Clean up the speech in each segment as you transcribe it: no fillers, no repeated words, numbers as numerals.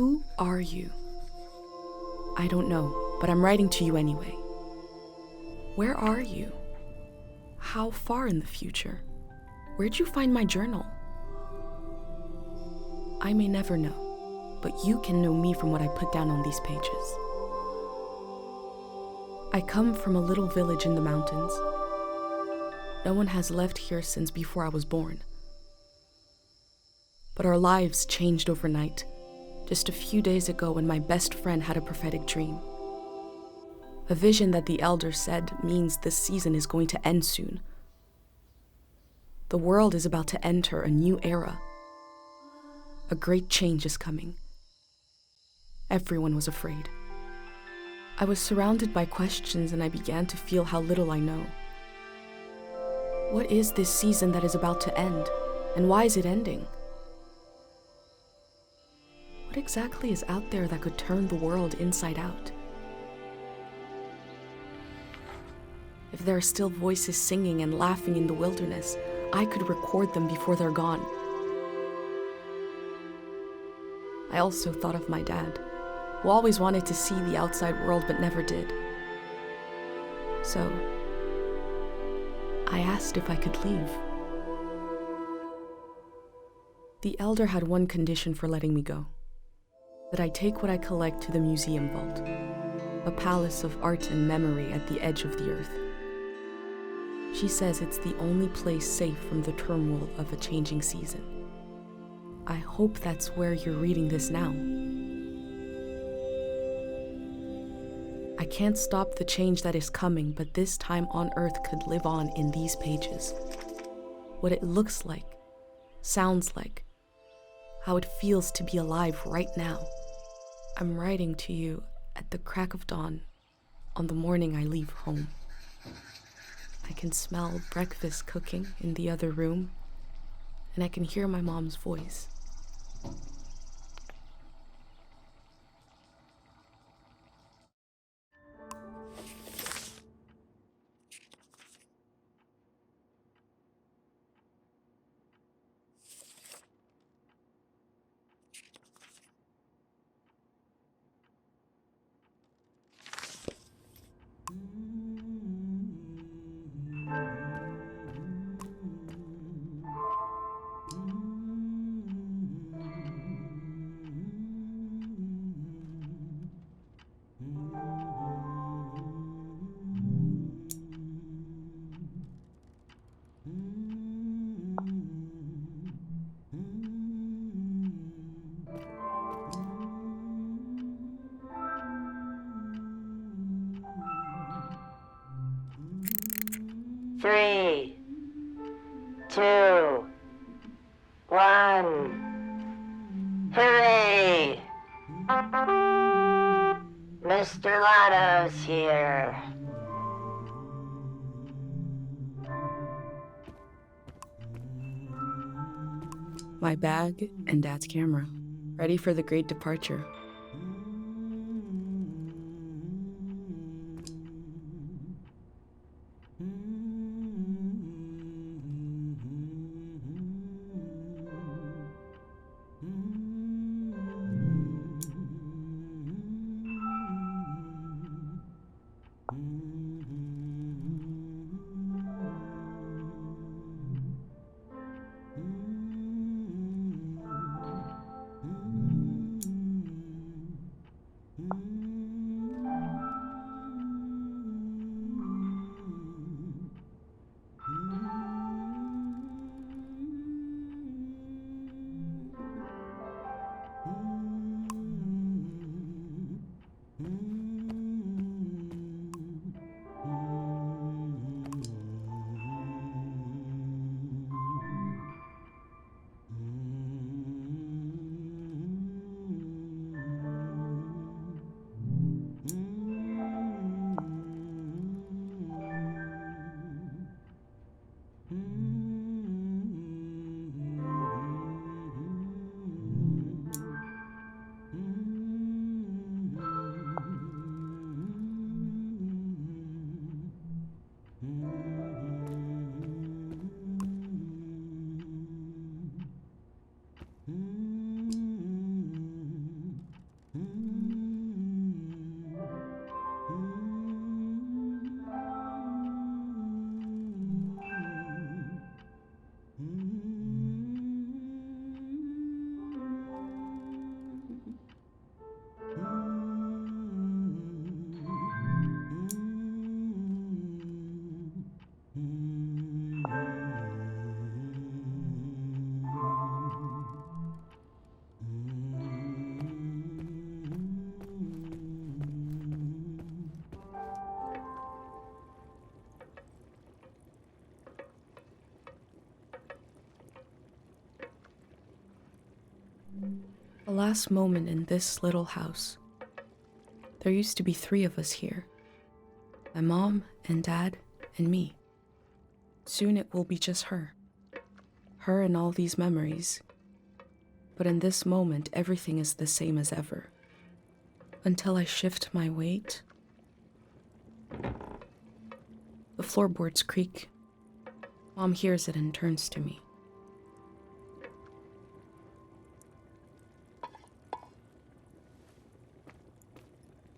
Who are you? I don't know, but I'm writing to you anyway. Where are you? How far in the future? Where'd you find my journal? I may never know, but you can know me from what I put down on these pages. I come from a little village in the mountains. No one has left here since before I was born. But our lives changed overnight, just a few days ago when my best friend had a prophetic dream. A vision that the elder said means this season is going to end soon. The world is about to enter a new era. A great change is coming. Everyone was afraid. I was surrounded by questions and I began to feel how little I know. What is this season that is about to end, and why is it ending? What exactly is out there that could turn the world inside out? If there are still voices singing and laughing in the wilderness, I could record them before they're gone. I also thought of my dad, who always wanted to see the outside world but never did. So, I asked if I could leave. The elder had one condition for letting me go: that I take what I collect to the museum vault, a palace of art and memory at the edge of the earth. She says it's the only place safe from the turmoil of a changing season. I hope that's where you're reading this now. I can't stop the change that is coming, but this time on Earth could live on in these pages. What it looks like, sounds like, how it feels to be alive right now. I'm writing to you at the crack of dawn on the morning I leave home. I can smell breakfast cooking in the other room, and I can hear my mom's voice. Three, two, one. Hooray! Mr. Lotto's here. My bag and Dad's camera, ready for the great departure. The last moment in this little house. There used to be 3 of us here. My mom and dad and me. Soon it will be just her. Her and all these memories. But in this moment, everything is the same as ever. Until I shift my weight. The floorboards creak. Mom hears it and turns to me.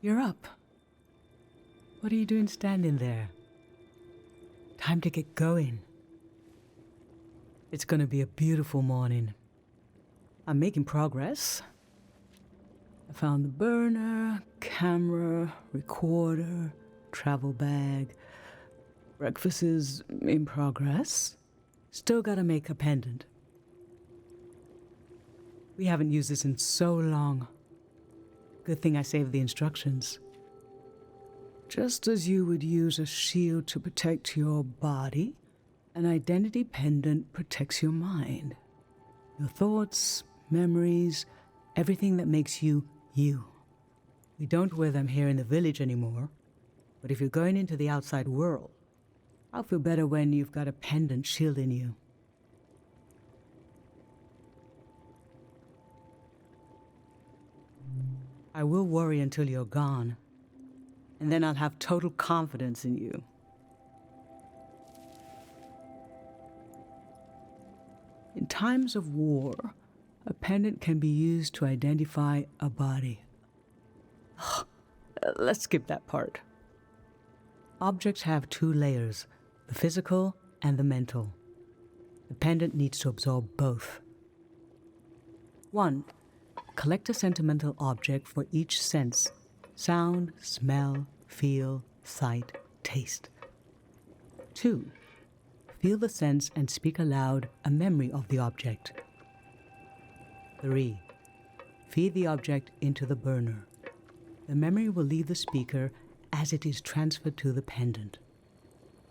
You're up. What are you doing standing there? Time to get going. It's gonna be a beautiful morning. I'm making progress. I found the burner, camera, recorder, travel bag. Breakfast is in progress. Still gotta make a pendant. We haven't used this in so long. Good thing I saved the instructions. Just as you would use a shield to protect your body, an identity pendant protects your mind. Your thoughts, memories, everything that makes you, you. We don't wear them here in the village anymore, but if you're going into the outside world, I'll feel better when you've got a pendant shielding you. I will worry until you're gone, and then I'll have total confidence in you. In times of war, a pendant can be used to identify a body. Let's skip that part. Objects have 2 layers, the physical and the mental. The pendant needs to absorb both. 1. Collect a sentimental object for each sense: sound, smell, feel, sight, taste. 2. Feel the sense and speak aloud a memory of the object. 3. Feed the object into the burner. The memory will leave the speaker as it is transferred to the pendant.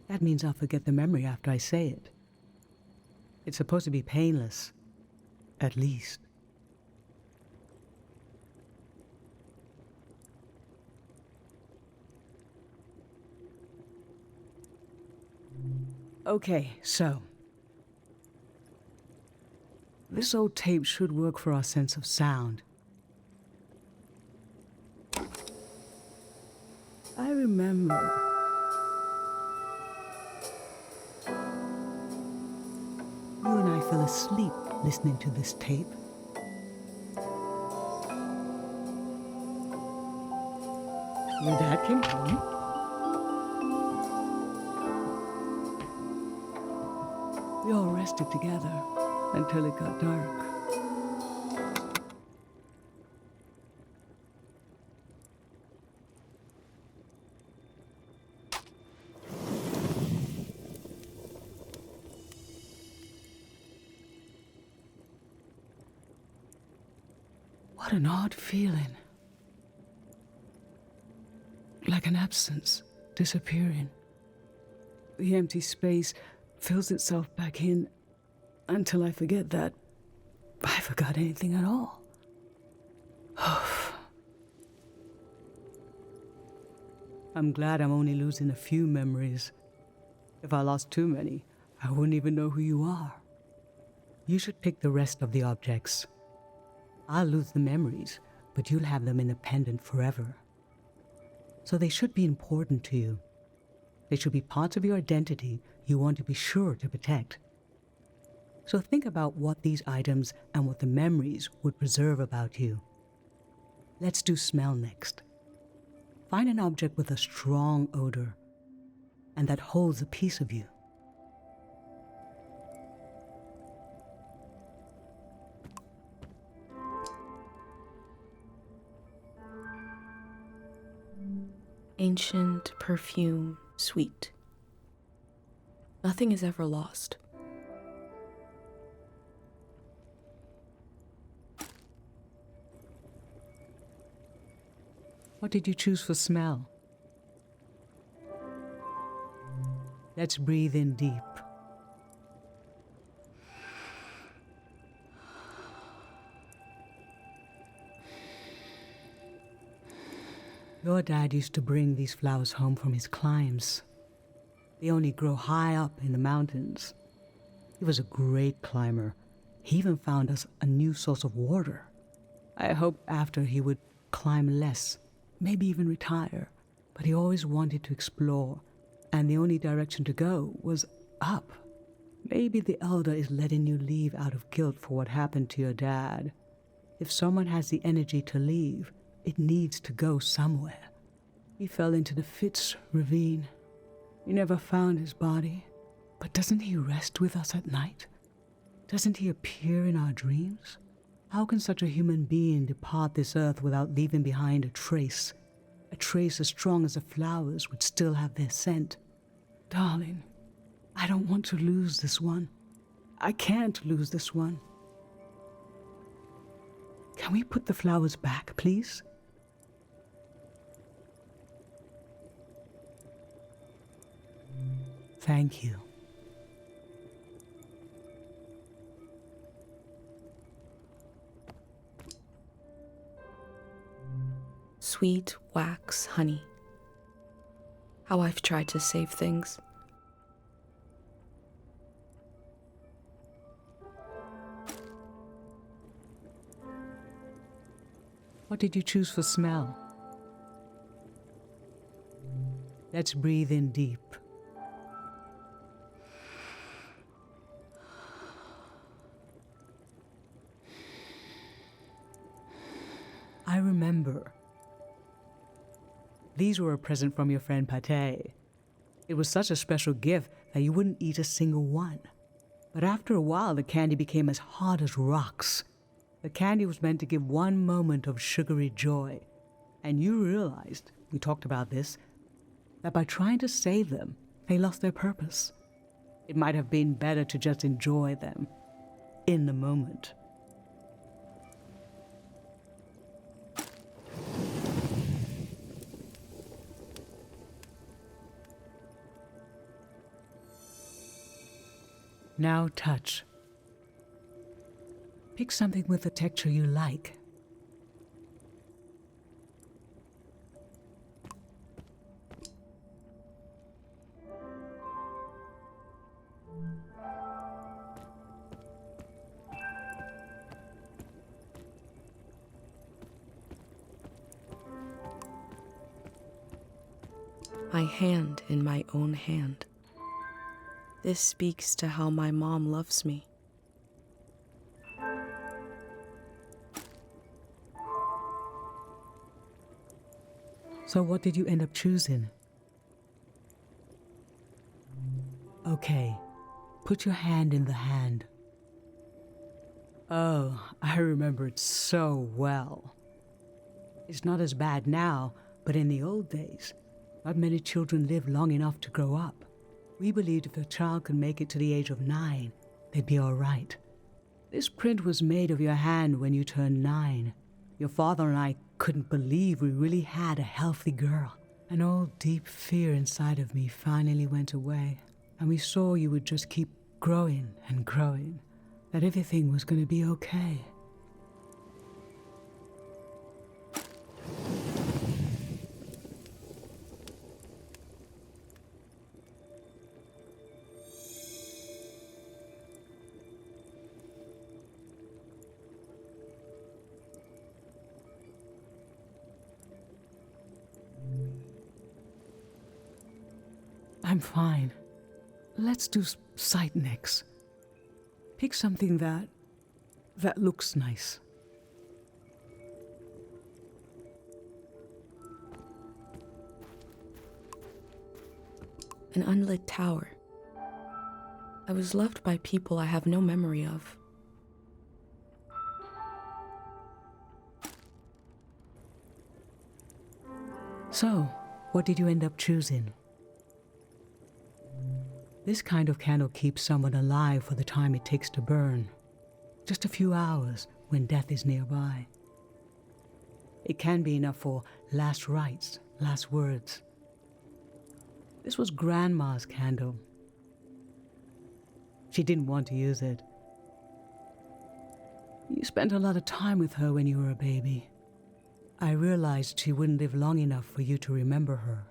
That means I'll forget the memory after I say it. It's supposed to be painless, at least. Okay, so this old tape should work for our sense of sound. I remember you and I fell asleep listening to this tape. Your dad came home. We all rested together until it got dark. What an odd feeling. Like an absence, disappearing. The empty space fills itself back in until I forget that I forgot anything at all. I'm glad I'm only losing a few memories. If I lost too many, I wouldn't even know who you are. You should pick the rest of the objects. I'll lose the memories, but you'll have them in a pendant forever. So they should be important to you. They should be parts of your identity you want to be sure to protect. So think about what these items and what the memories would preserve about you. Let's do smell next. Find an object with a strong odor and that holds a piece of you. Ancient, perfume, sweet. Nothing is ever lost. What did you choose for smell? Let's breathe in deep. Your dad used to bring these flowers home from his climbs. They only grow high up in the mountains. He was a great climber. He even found us a new source of water. I hoped after he would climb less, maybe even retire, but he always wanted to explore, and the only direction to go was up. Maybe the Elder is letting you leave out of guilt for what happened to your dad. If someone has the energy to leave, it needs to go somewhere. He fell into the Fitz ravine. We never found his body. But doesn't he rest with us at night? Doesn't he appear in our dreams? How can such a human being depart this earth without leaving behind a trace as strong as the flowers would still have their scent? Darling, I don't want to lose this one. I can't lose this one. Can we put the flowers back, please? Thank you. Sweet wax honey. How I've tried to save things. What did you choose for smell? Let's breathe in deep. I remember. These were a present from your friend Pate. It was such a special gift that you wouldn't eat a single one. But after a while, the candy became as hard as rocks. The candy was meant to give one moment of sugary joy. And you realized, we talked about this, that by trying to save them, they lost their purpose. It might have been better to just enjoy them in the moment. Now touch. Pick something with a texture you like. My hand in my own hand. This speaks to how my mom loves me. So what did you end up choosing? Okay, put your hand in the hand. Oh, I remember it so well. It's not as bad now, but in the old days, not many children lived long enough to grow up. We believed if a child could make it to the age of 9, they'd be all right. This print was made of your hand when you turned 9. Your father and I couldn't believe we really had a healthy girl. An old deep fear inside of me finally went away, and we saw you would just keep growing and growing, that everything was going to be okay. I'm fine. Let's do sight next. Pick something that looks nice. An unlit tower. I was loved by people I have no memory of. So, what did you end up choosing? This kind of candle keeps someone alive for the time it takes to burn. Just a few hours when death is nearby. It can be enough for last rites, last words. This was Grandma's candle. She didn't want to use it. You spent a lot of time with her when you were a baby. I realized she wouldn't live long enough for you to remember her,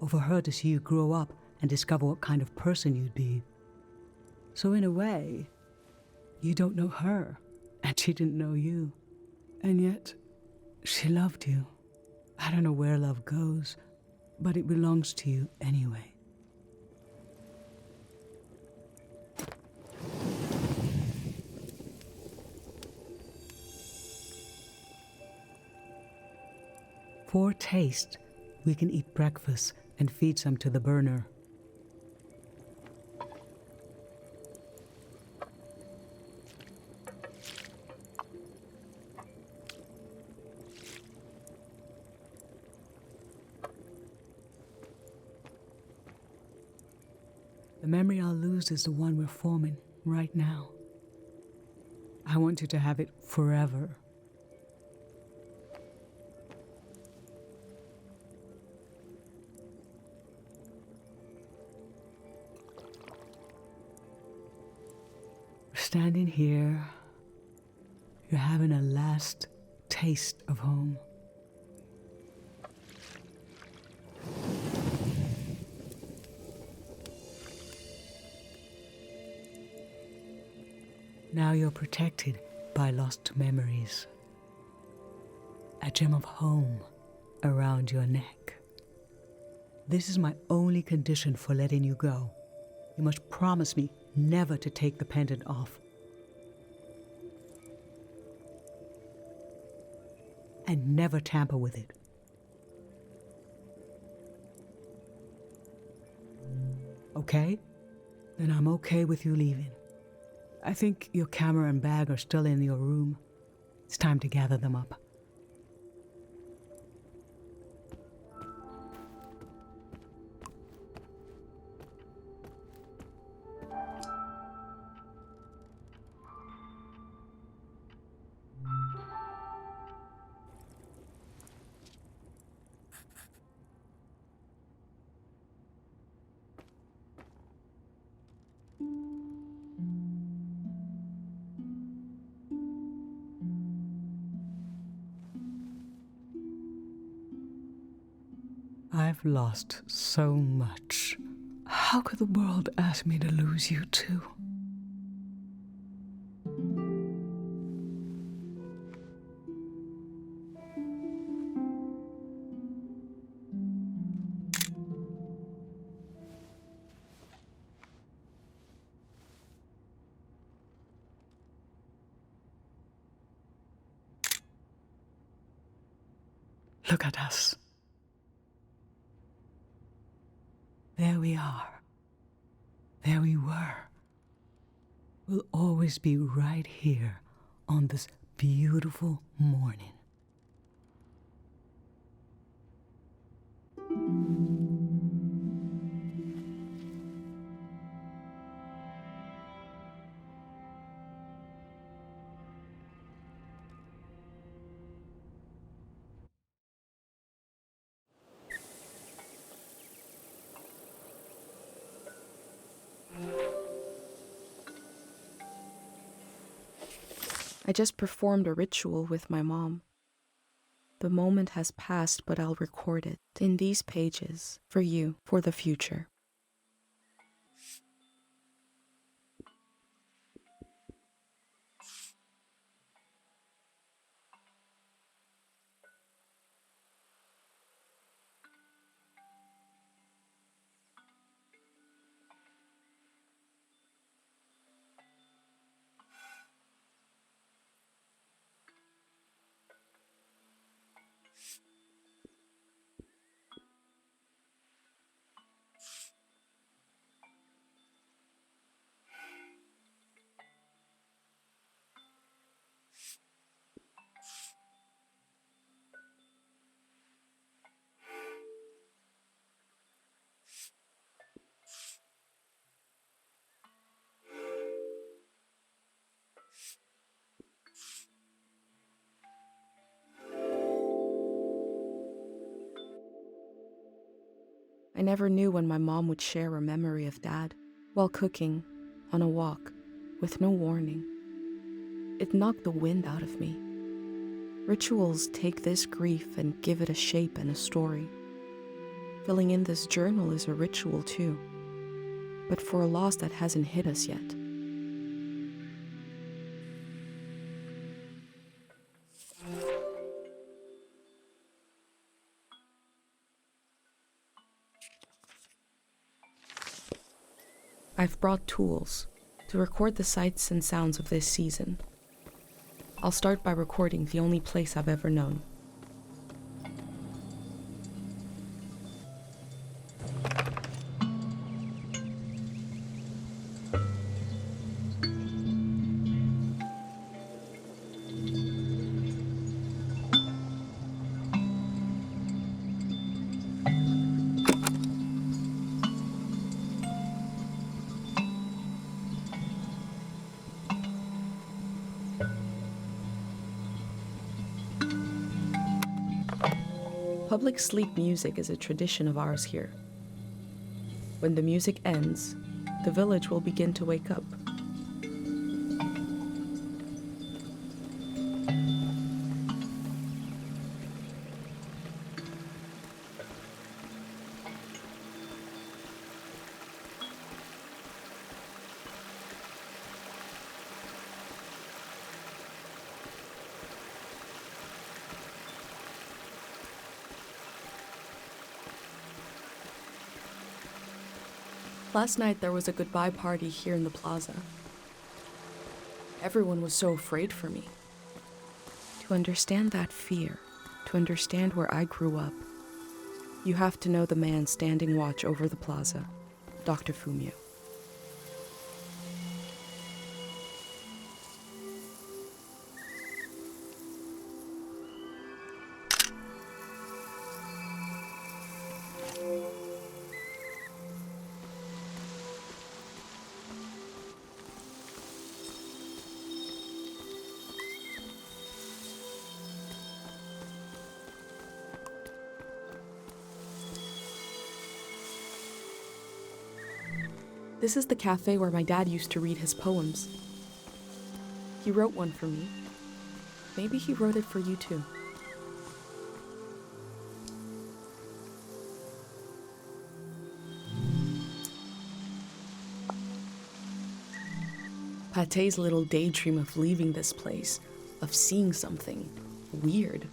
or for her to see you grow up and discover what kind of person you'd be. So in a way, you don't know her, and she didn't know you. And yet, she loved you. I don't know where love goes, but it belongs to you anyway. For taste, we can eat breakfast and feed some to the burner. The memory I'll lose is the one we're forming right now. I want you to have it forever. Standing here, you're having a last taste of home. Now you're protected by lost memories. A gem of home around your neck. This is my only condition for letting you go. You must promise me never to take the pendant off. And never tamper with it. Okay? Then I'm okay with you leaving. I think your camera and bag are still in your room. It's time to gather them up. I've lost so much. How could the world ask me to lose you too? Look at us. There we are. There we were. We'll always be right here on this beautiful morning. I just performed a ritual with my mom. The moment has passed, but I'll record it in these pages for you, for the future. I never knew when my mom would share a memory of Dad while cooking, on a walk, with no warning. It knocked the wind out of me. Rituals take this grief and give it a shape and a story. Filling in this journal is a ritual too, but for a loss that hasn't hit us yet. I've brought tools to record the sights and sounds of this season. I'll start by recording the only place I've ever known. Public sleep music is a tradition of ours here. When the music ends, the village will begin to wake up. Last night there was a goodbye party here in the plaza. Everyone was so afraid for me. To understand that fear, to understand where I grew up, you have to know the man standing watch over the plaza, Dr. Fumio. This is the cafe where my dad used to read his poems. He wrote one for me. Maybe he wrote it for you too. Pate's little daydream of leaving this place, of seeing something weird.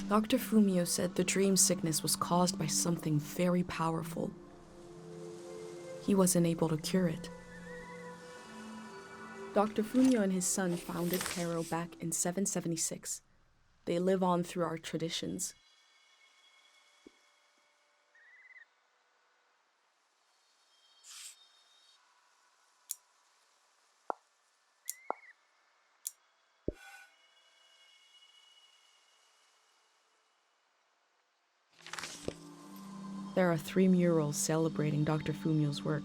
Dr. Fumio said the dream sickness was caused by something very powerful. He wasn't able to cure it. Dr. Fumio and his son founded Cairo back in 776. They live on through our traditions. There are 3 murals celebrating Dr. Fumio's work.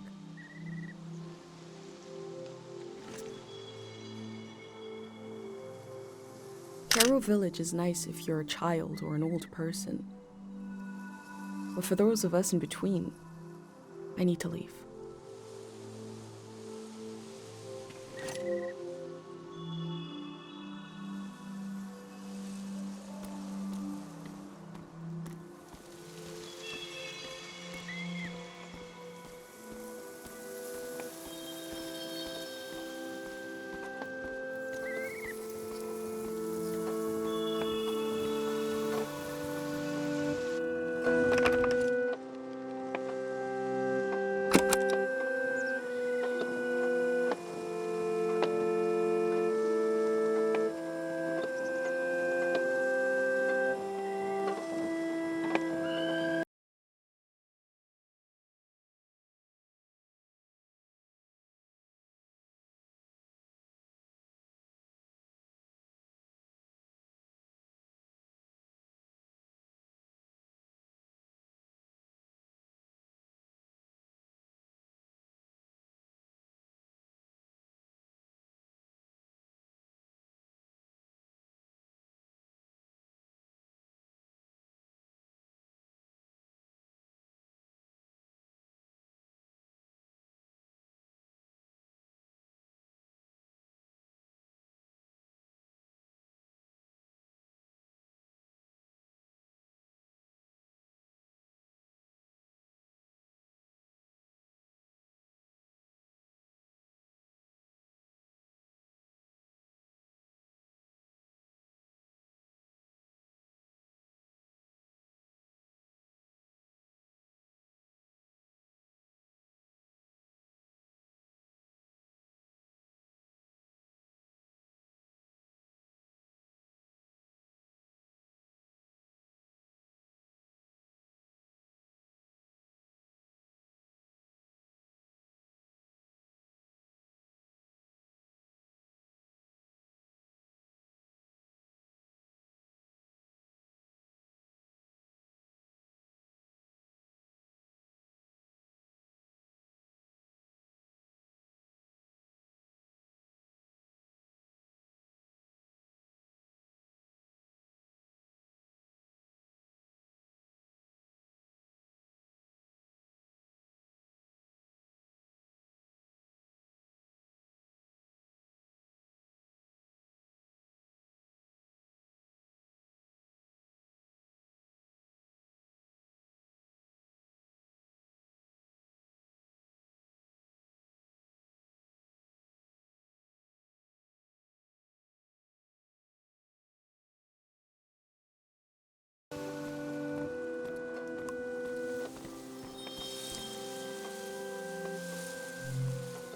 Cairo Village is nice if you're a child or an old person. But for those of us in between, I need to leave.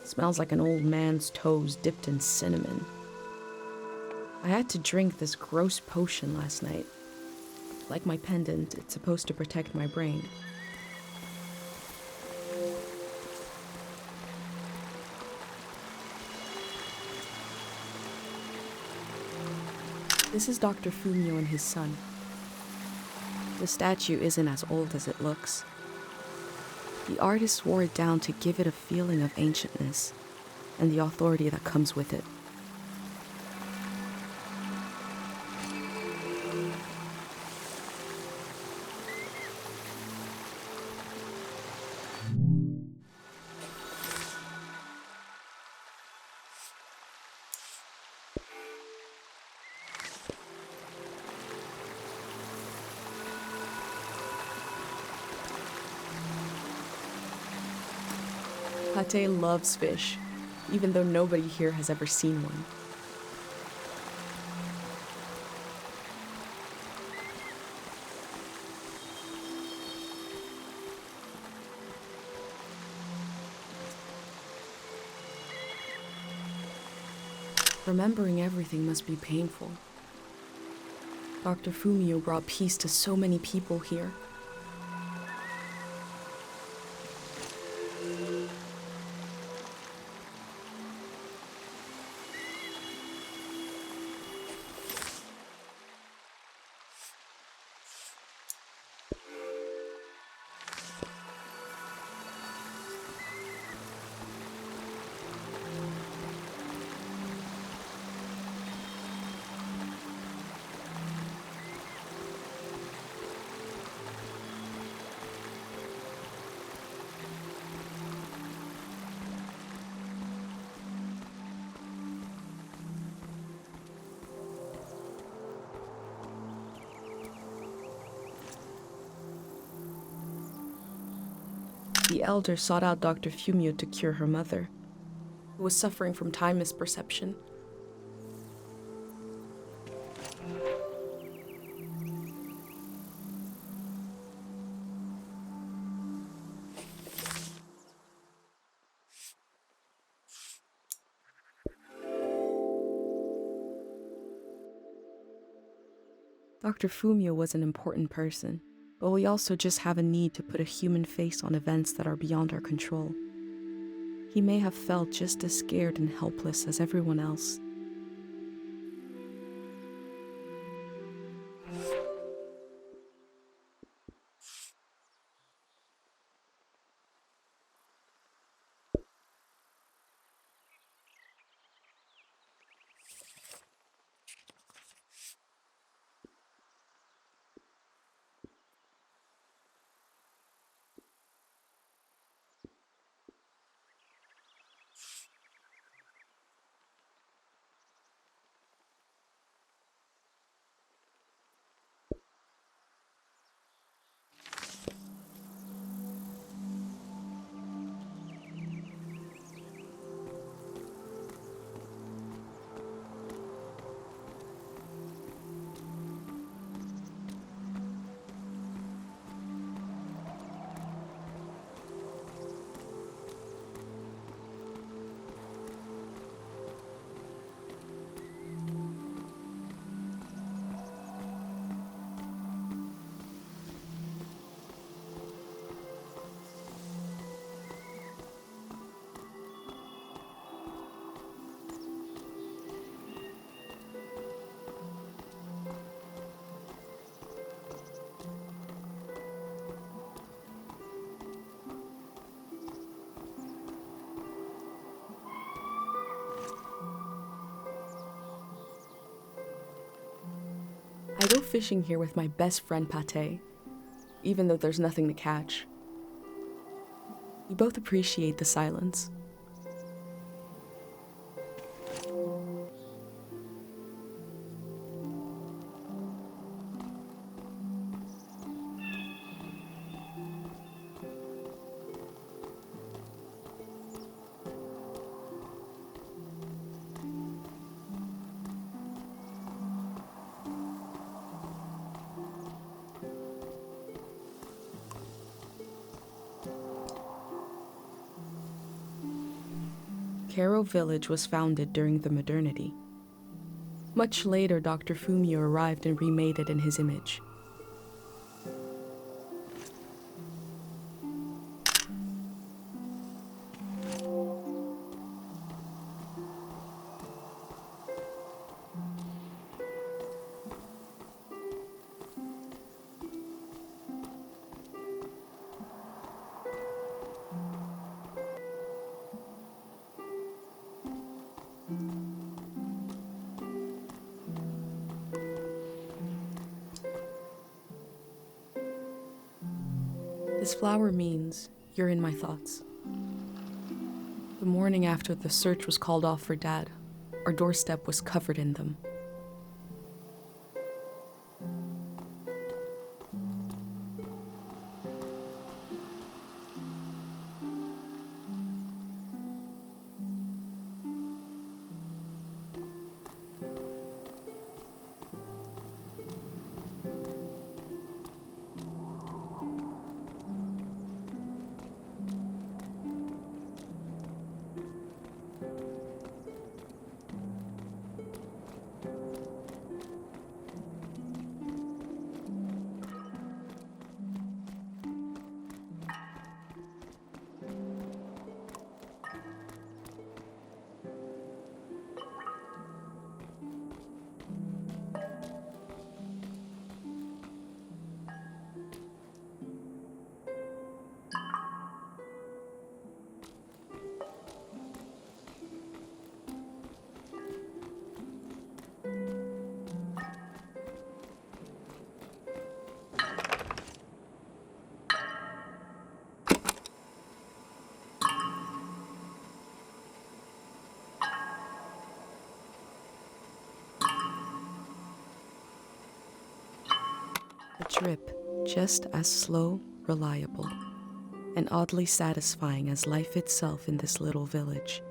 Smells like an old man's toes dipped in cinnamon. I had to drink this gross potion last night. Like my pendant, it's supposed to protect my brain. This is Dr. Fumio and his son. The statue isn't as old as it looks. The artist wore it down to give it a feeling of ancientness and the authority that comes with it. Pate loves fish, even though nobody here has ever seen one. Remembering everything must be painful. Dr. Fumio brought peace to so many people here. The elder sought out Dr. Fumio to cure her mother, who was suffering from time misperception. Dr. Fumio was an important person, but we also just have a need to put a human face on events that are beyond our control. He may have felt just as scared and helpless as everyone else. I go fishing here with my best friend Pate, even though there's nothing to catch. We both appreciate the silence. Caro Village was founded during the modernity. Much later, Dr. Fumio arrived and remade it in his image. This flower means you're in my thoughts. The morning after the search was called off for Dad, our doorstep was covered in them. A drip just as slow, reliable, and oddly satisfying as life itself in this little village.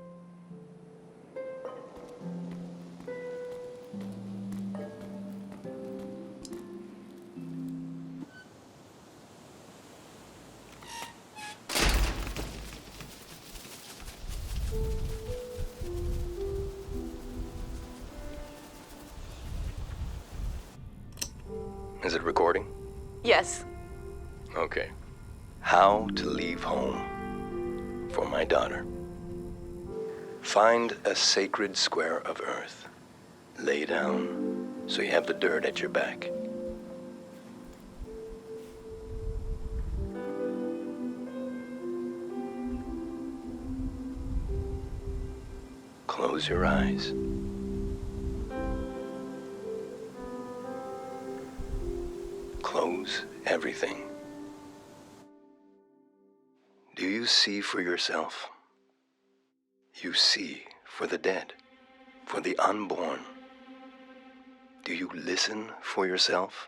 Is it recording? Yes. Okay. How to leave home for my daughter. Find a sacred square of earth. Lay down so you have the dirt at your back. Close your eyes. Close everything. Do you see for yourself? You see for the dead, for the unborn. Do you listen for yourself?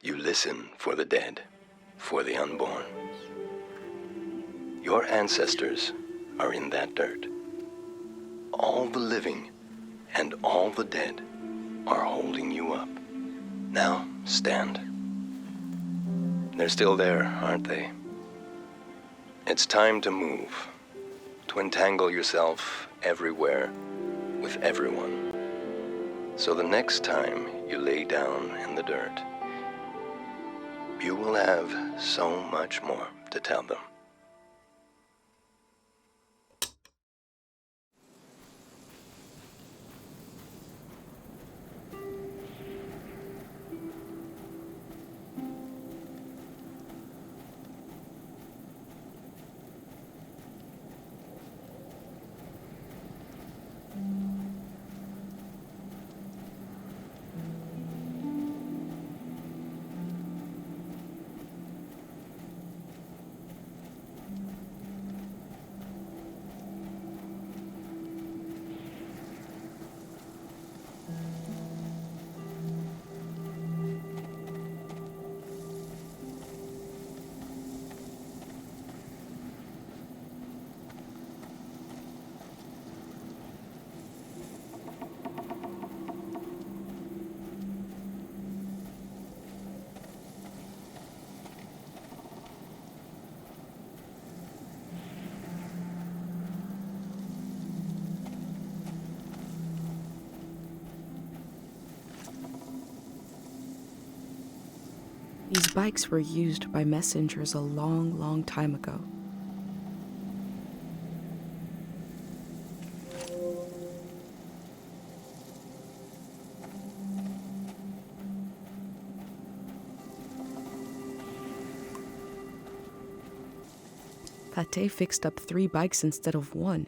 You listen for the dead, for the unborn. Your ancestors are in that dirt. All the living and all the dead are holding you up. Now, stand. They're still there, aren't they? It's time to move, to entangle yourself everywhere with everyone. So the next time you lay down in the dirt, you will have so much more to tell them. These bikes were used by messengers a long, long time ago. Pate fixed up 3 bikes instead of 1.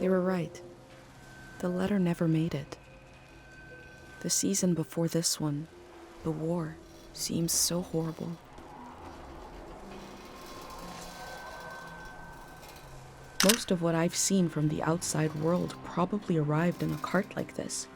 They were right. The letter never made it. The season before this one, the war, seems so horrible. Most of what I've seen from the outside world probably arrived in a cart like this.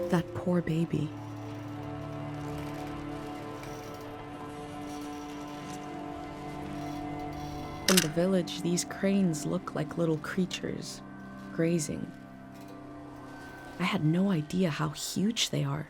That poor baby. In the village, these cranes look like little creatures, grazing. I had no idea how huge they are.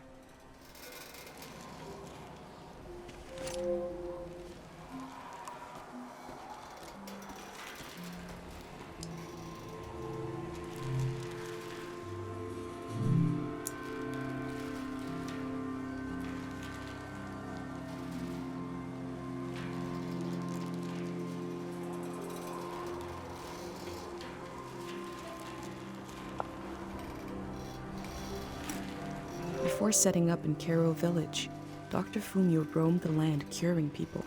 Before setting up in Kero village, Dr. Fumio roamed the land curing people.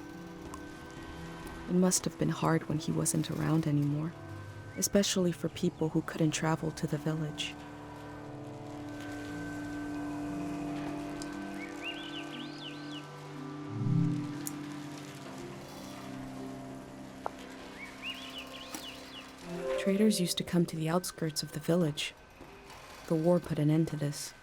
It must have been hard when he wasn't around anymore, especially for people who couldn't travel to the village. Traders used to come to the outskirts of the village. The war put an end to this.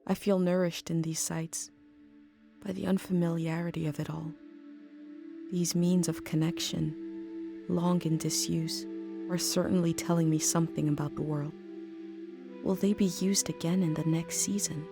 I feel nourished in these sights by the unfamiliarity of it all. These means of connection, long in disuse, are certainly telling me something about the world. Will they be used again in the next season?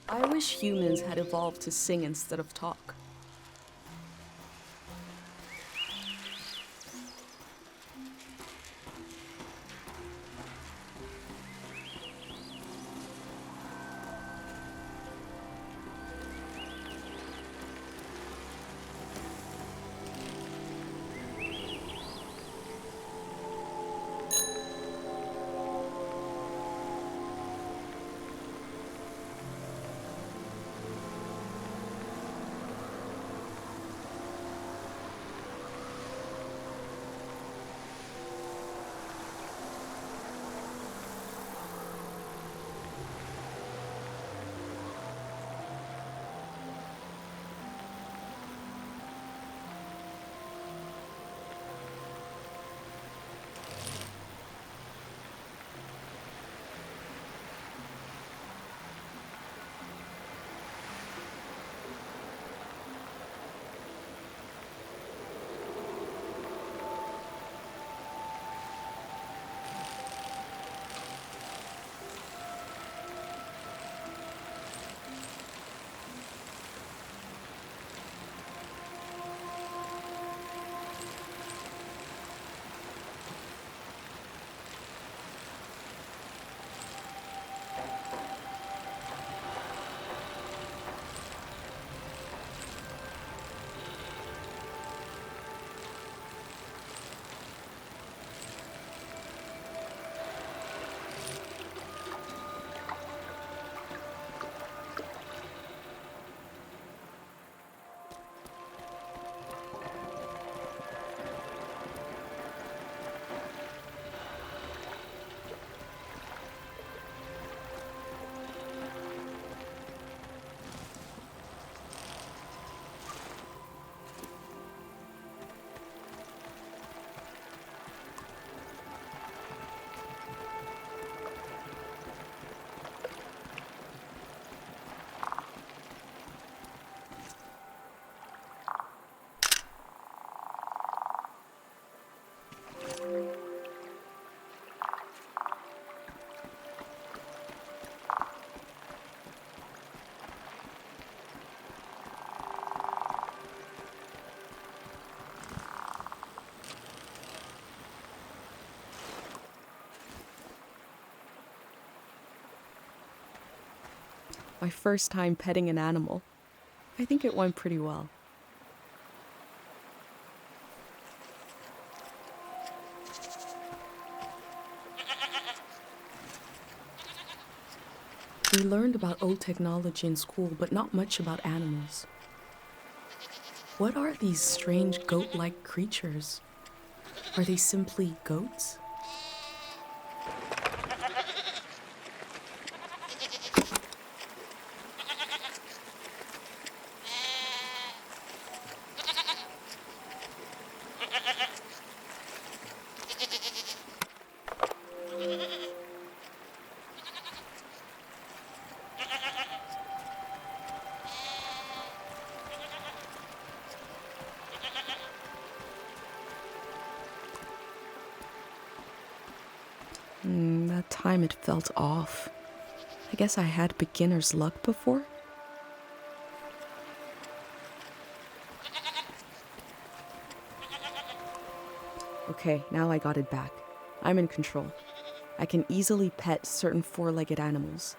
I wish humans had evolved to sing instead of talk. my first time petting an animal. I think it went pretty well. We learned about old technology in school, but not much about animals. What are these strange goat-like creatures? Are they simply goats? That time it felt off. I guess I had beginner's luck before? Okay, now I got it back. I'm in control. I can easily pet certain four-legged animals.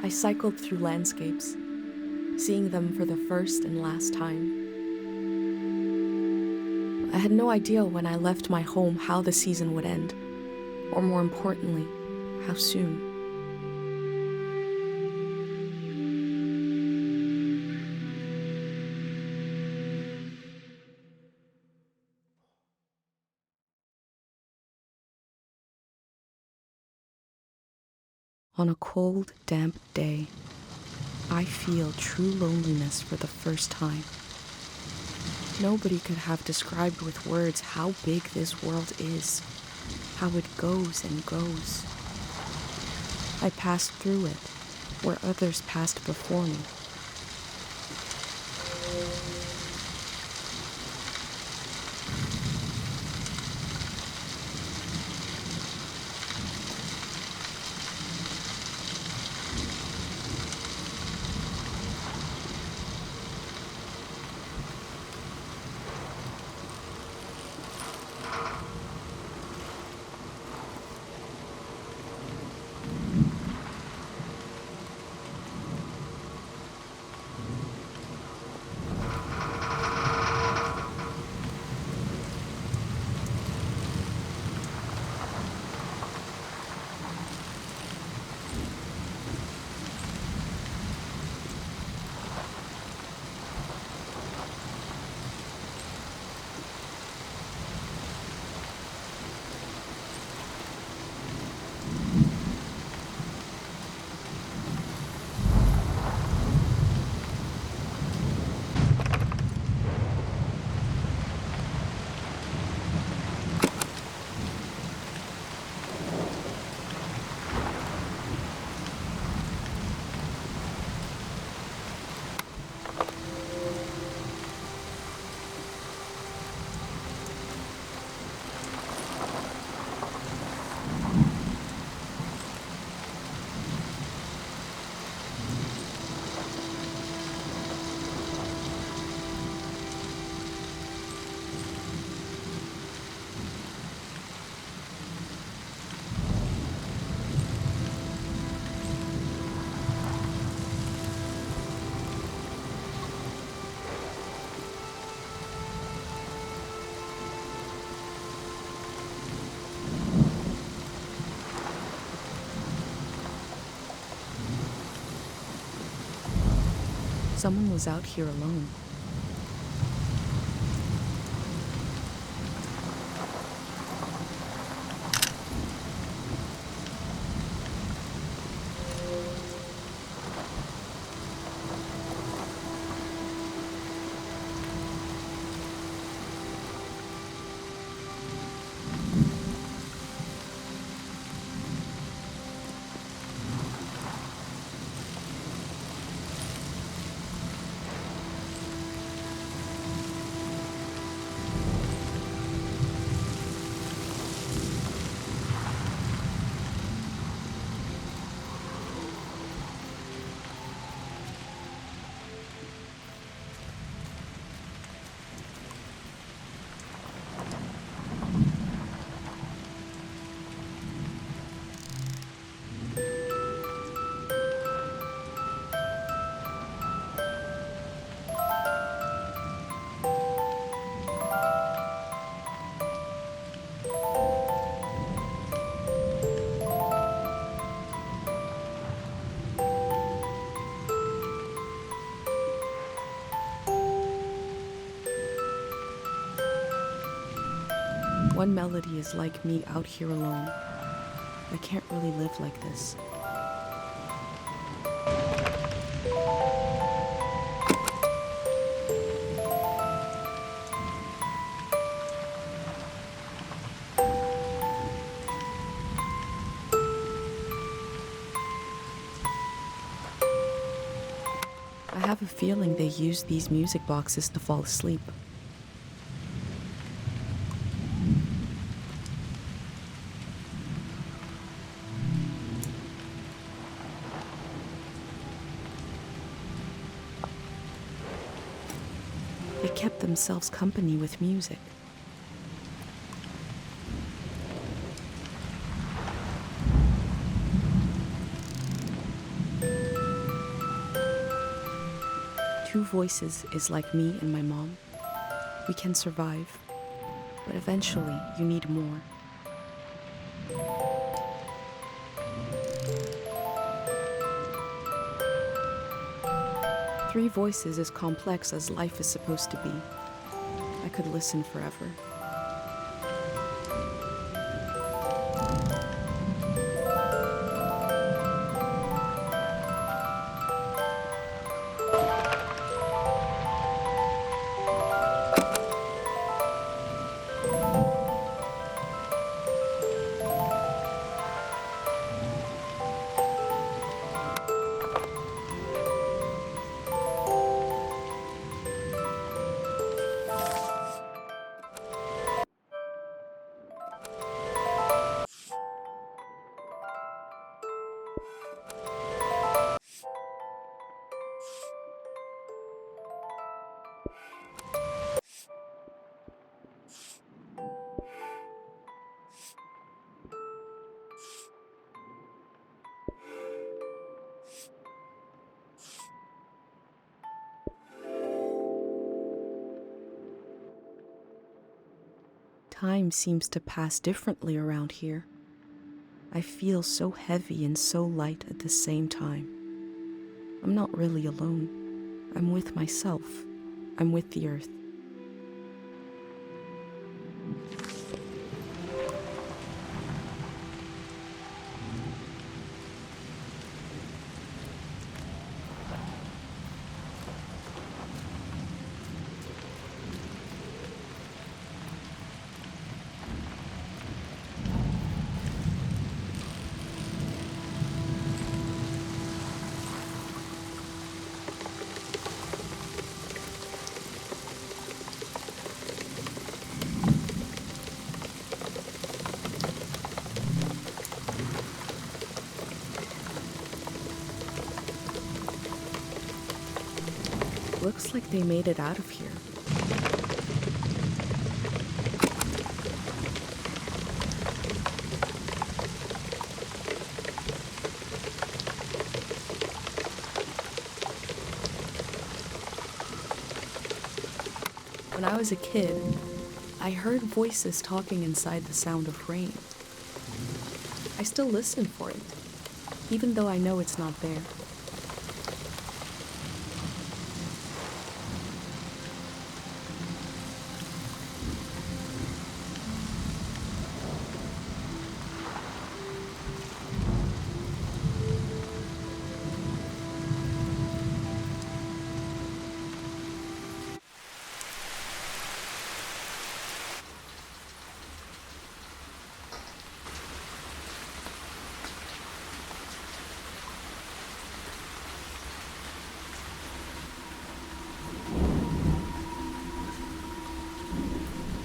I cycled through landscapes, seeing them for the first and last time. I had no idea when I left my home how the season would end, or more importantly, how soon. On a cold, damp day, I feel true loneliness for the first time. Nobody could have described with words how big this world is, how it goes and goes. I passed through it, where others passed before me. Someone was out here alone. One melody is like me out here alone. I can't really live like this. I have a feeling they use these music boxes to fall asleep. They kept themselves company with music. Two voices is like me and my mom. We can survive, but eventually you need more. Three voices is complex as life is supposed to be. I could listen forever. Time seems to pass differently around here. I feel so heavy and so light at the same time. I'm not really alone. I'm with myself. I'm with the earth. Looks like they made it out of here. When I was a kid, I heard voices talking inside the sound of rain. I still listen for it, even though I know it's not there.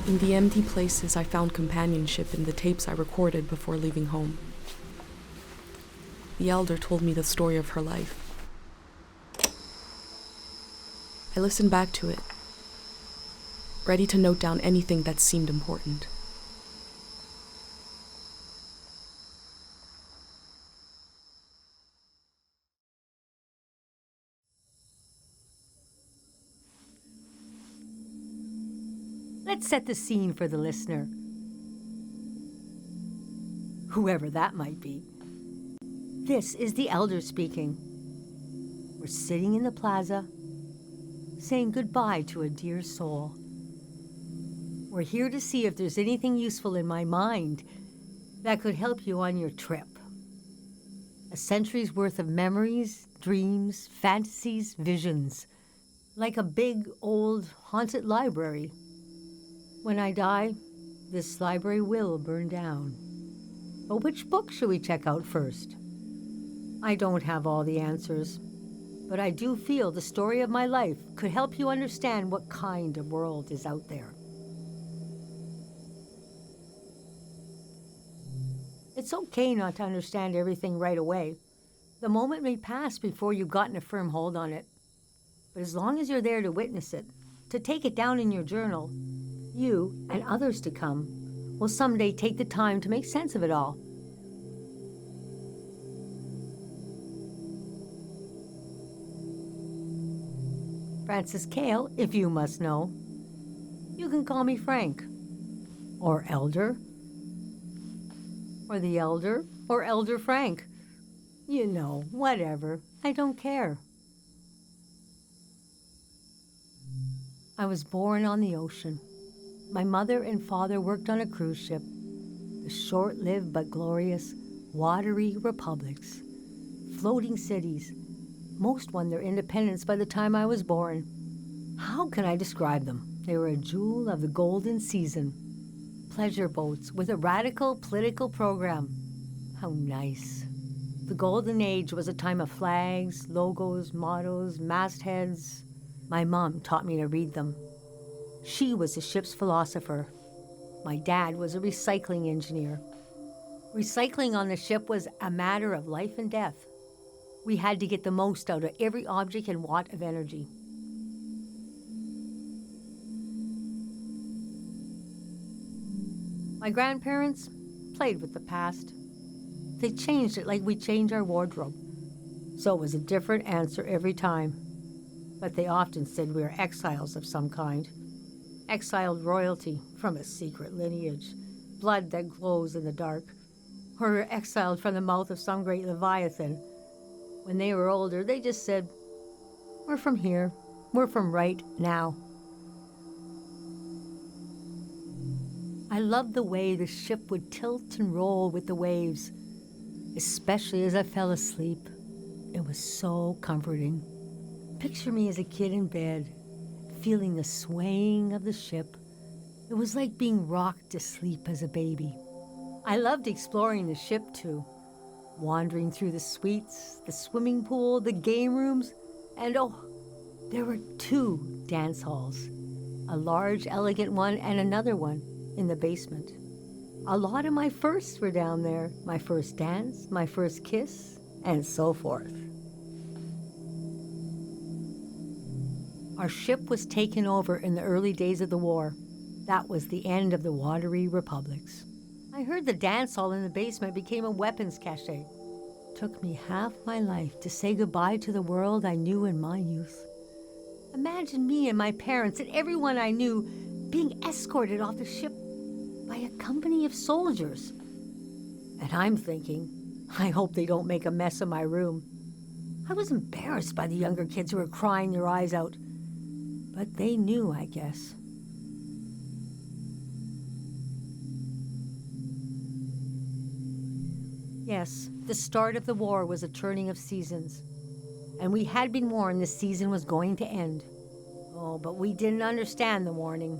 In the empty places, I found companionship in the tapes I recorded before leaving home. The elder told me the story of her life. I listened back to it, ready to note down anything that seemed important. Let's set the scene for the listener, whoever that might be. This is the elder speaking. We're sitting in the plaza, saying goodbye to a dear soul. We're here to see if there's anything useful in my mind that could help you on your trip. A century's worth of memories, dreams, fantasies, visions, like a big, old, haunted library. When I die, this library will burn down. But which book should we check out first? I don't have all the answers, but I do feel the story of my life could help you understand what kind of world is out there. It's okay not to understand everything right away. The moment may pass before you've gotten a firm hold on it. But as long as you're there to witness it, to take it down in your journal, you and others to come will someday take the time to make sense of it all. Francis Cale, if you must know. You can call me Frank, or Elder, or the Elder, or Elder Frank. You know, whatever. I don't care. I was born on the ocean. My mother and father worked on a cruise ship, the short-lived but glorious watery republics, floating cities. Most won their independence by the time I was born. How can I describe them? They were a jewel of the golden season. Pleasure boats with a radical political program. How nice. The golden age was a time of flags, logos, mottos, mastheads. My mom taught me to read them. She was the ship's philosopher. My dad was a recycling engineer. Recycling on the ship was a matter of life and death. We had to get the most out of every object and watt of energy. My grandparents played with the past. They changed it like we change our wardrobe. So it was a different answer every time. But they often said we were exiles of some kind. Exiled royalty from a secret lineage, blood that glows in the dark. Or we're exiled from the mouth of some great leviathan. When they were older, they just said, we're from here. We're from right now. I loved the way the ship would tilt and roll with the waves, especially as I fell asleep. It was so comforting. Picture me as a kid in bed, feeling the swaying of the ship. It was like being rocked to sleep as a baby. I loved exploring the ship too, wandering through the suites, the swimming pool, the game rooms, and there were 2 dance halls, a large, elegant one and another one in the basement. A lot of my firsts were down there, my first dance, my first kiss, and so forth. Our ship was taken over in the early days of the war. That was the end of the watery republics. I heard the dance hall in the basement became a weapons cache. Took me half my life to say goodbye to the world I knew in my youth. Imagine me and my parents and everyone I knew being escorted off the ship by a company of soldiers. And I'm thinking, I hope they don't make a mess of my room. I was embarrassed by the younger kids who were crying their eyes out. But they knew, I guess. Yes, the start of the war was a turning of seasons. And we had been warned this season was going to end. Oh, but we didn't understand the warning.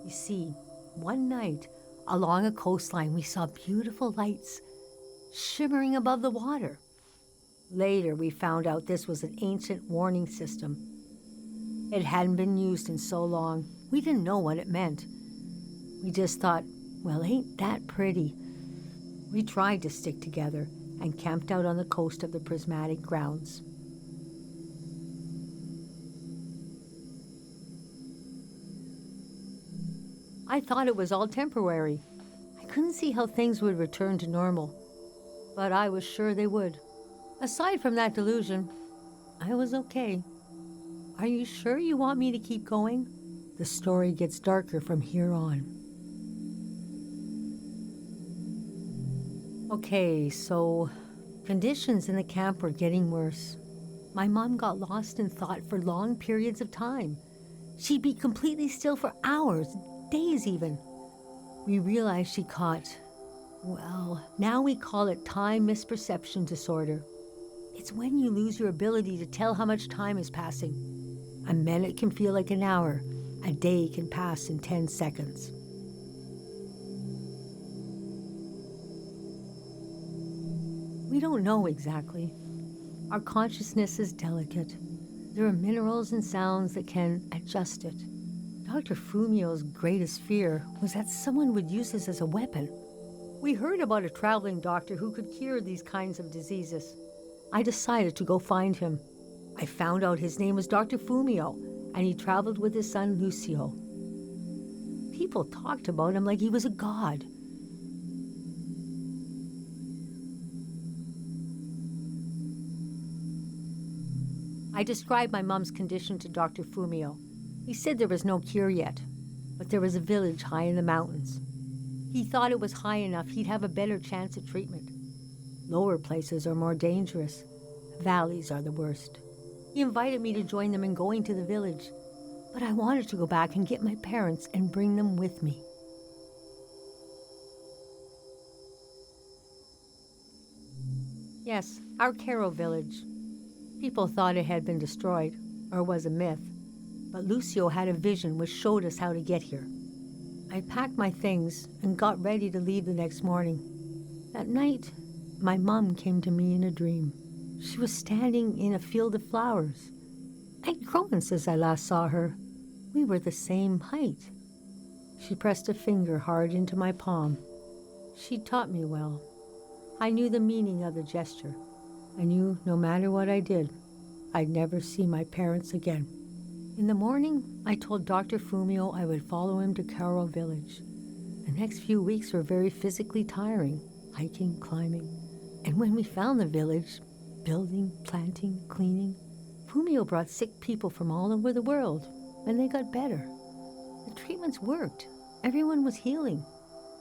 You see, one night, along a coastline, we saw beautiful lights shimmering above the water. Later, we found out this was an ancient warning system. It hadn't been used in so long, we didn't know what it meant. We just thought, well, ain't that pretty? We tried to stick together and camped out on the coast of the prismatic grounds. I thought it was all temporary. I couldn't see how things would return to normal, but I was sure they would. Aside from that delusion, I was okay. Are you sure you want me to keep going? The story gets darker from here on. Okay, so conditions in the camp were getting worse. My mom got lost in thought for long periods of time. She'd be completely still for hours, days even. We realized she caught, well, now we call it time misperception disorder. It's when you lose your ability to tell how much time is passing. A minute can feel like an hour. A day can pass in 10 seconds. We don't know exactly. Our consciousness is delicate. There are minerals and sounds that can adjust it. Dr. Fumio's greatest fear was that someone would use this as a weapon. We heard about a traveling doctor who could cure these kinds of diseases. I decided to go find him. I found out his name was Dr. Fumio, and he traveled with his son Lucio. People talked about him like he was a god. I described my mom's condition to Dr. Fumio. He said there was no cure yet, but there was a village high in the mountains. He thought it was high enough he'd have a better chance at treatment. Lower places are more dangerous. Valleys are the worst. He invited me to join them in going to the village, but I wanted to go back and get my parents and bring them with me. Yes, our Caro village. People thought it had been destroyed, or was a myth, but Lucio had a vision which showed us how to get here. I packed my things and got ready to leave the next morning. That night, my mom came to me in a dream. She was standing in a field of flowers. I'd grown since I last saw her. We were the same height. She pressed a finger hard into my palm. She taught me well. I knew the meaning of the gesture. I knew no matter what I did, I'd never see my parents again. In the morning, I told Dr. Fumio I would follow him to Caro village. The next few weeks were very physically tiring, hiking, climbing. And when we found the village, building, planting, cleaning, Fumio brought sick people from all over the world, and they got better. The treatments worked. Everyone was healing.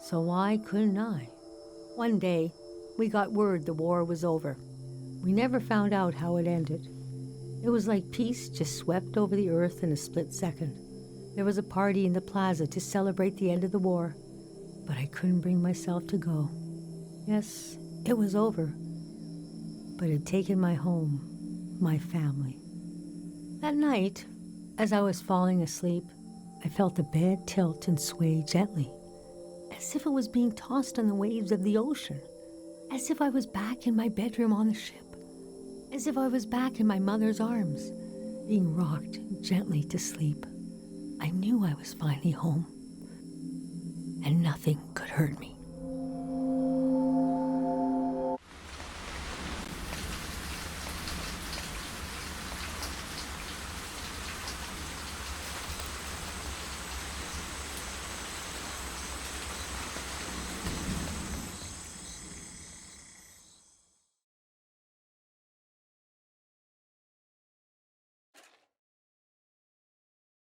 So why couldn't I? One day, we got word the war was over. We never found out how it ended. It was like peace just swept over the earth in a split second. There was a party in the plaza to celebrate the end of the war, but I couldn't bring myself to go. Yes, it was over, but it had taken my home, my family. That night, as I was falling asleep, I felt the bed tilt and sway gently, as if it was being tossed on the waves of the ocean, as if I was back in my bedroom on the ship. As if I was back in my mother's arms, being rocked gently to sleep. I knew I was finally home, and nothing could hurt me.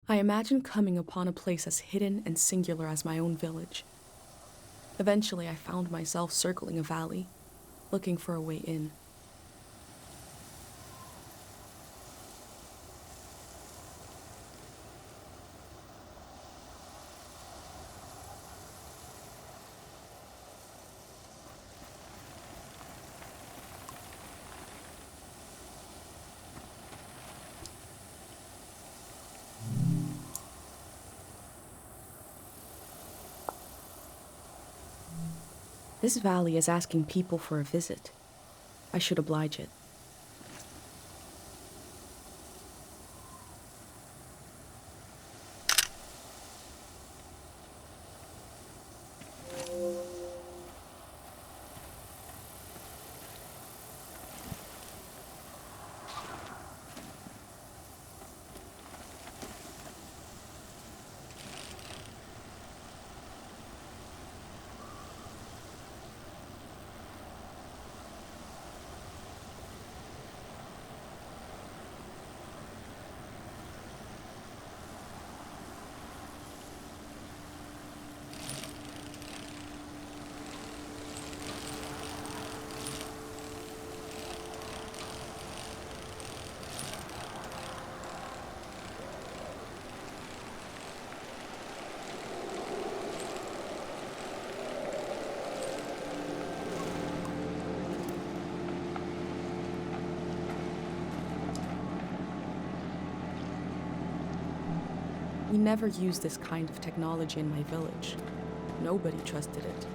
I imagined coming upon a place as hidden and singular as my own village. Eventually, I found myself circling a valley, looking for a way in. This valley is asking people for a visit. I should oblige it. We never used this kind of technology in my village. Nobody trusted it.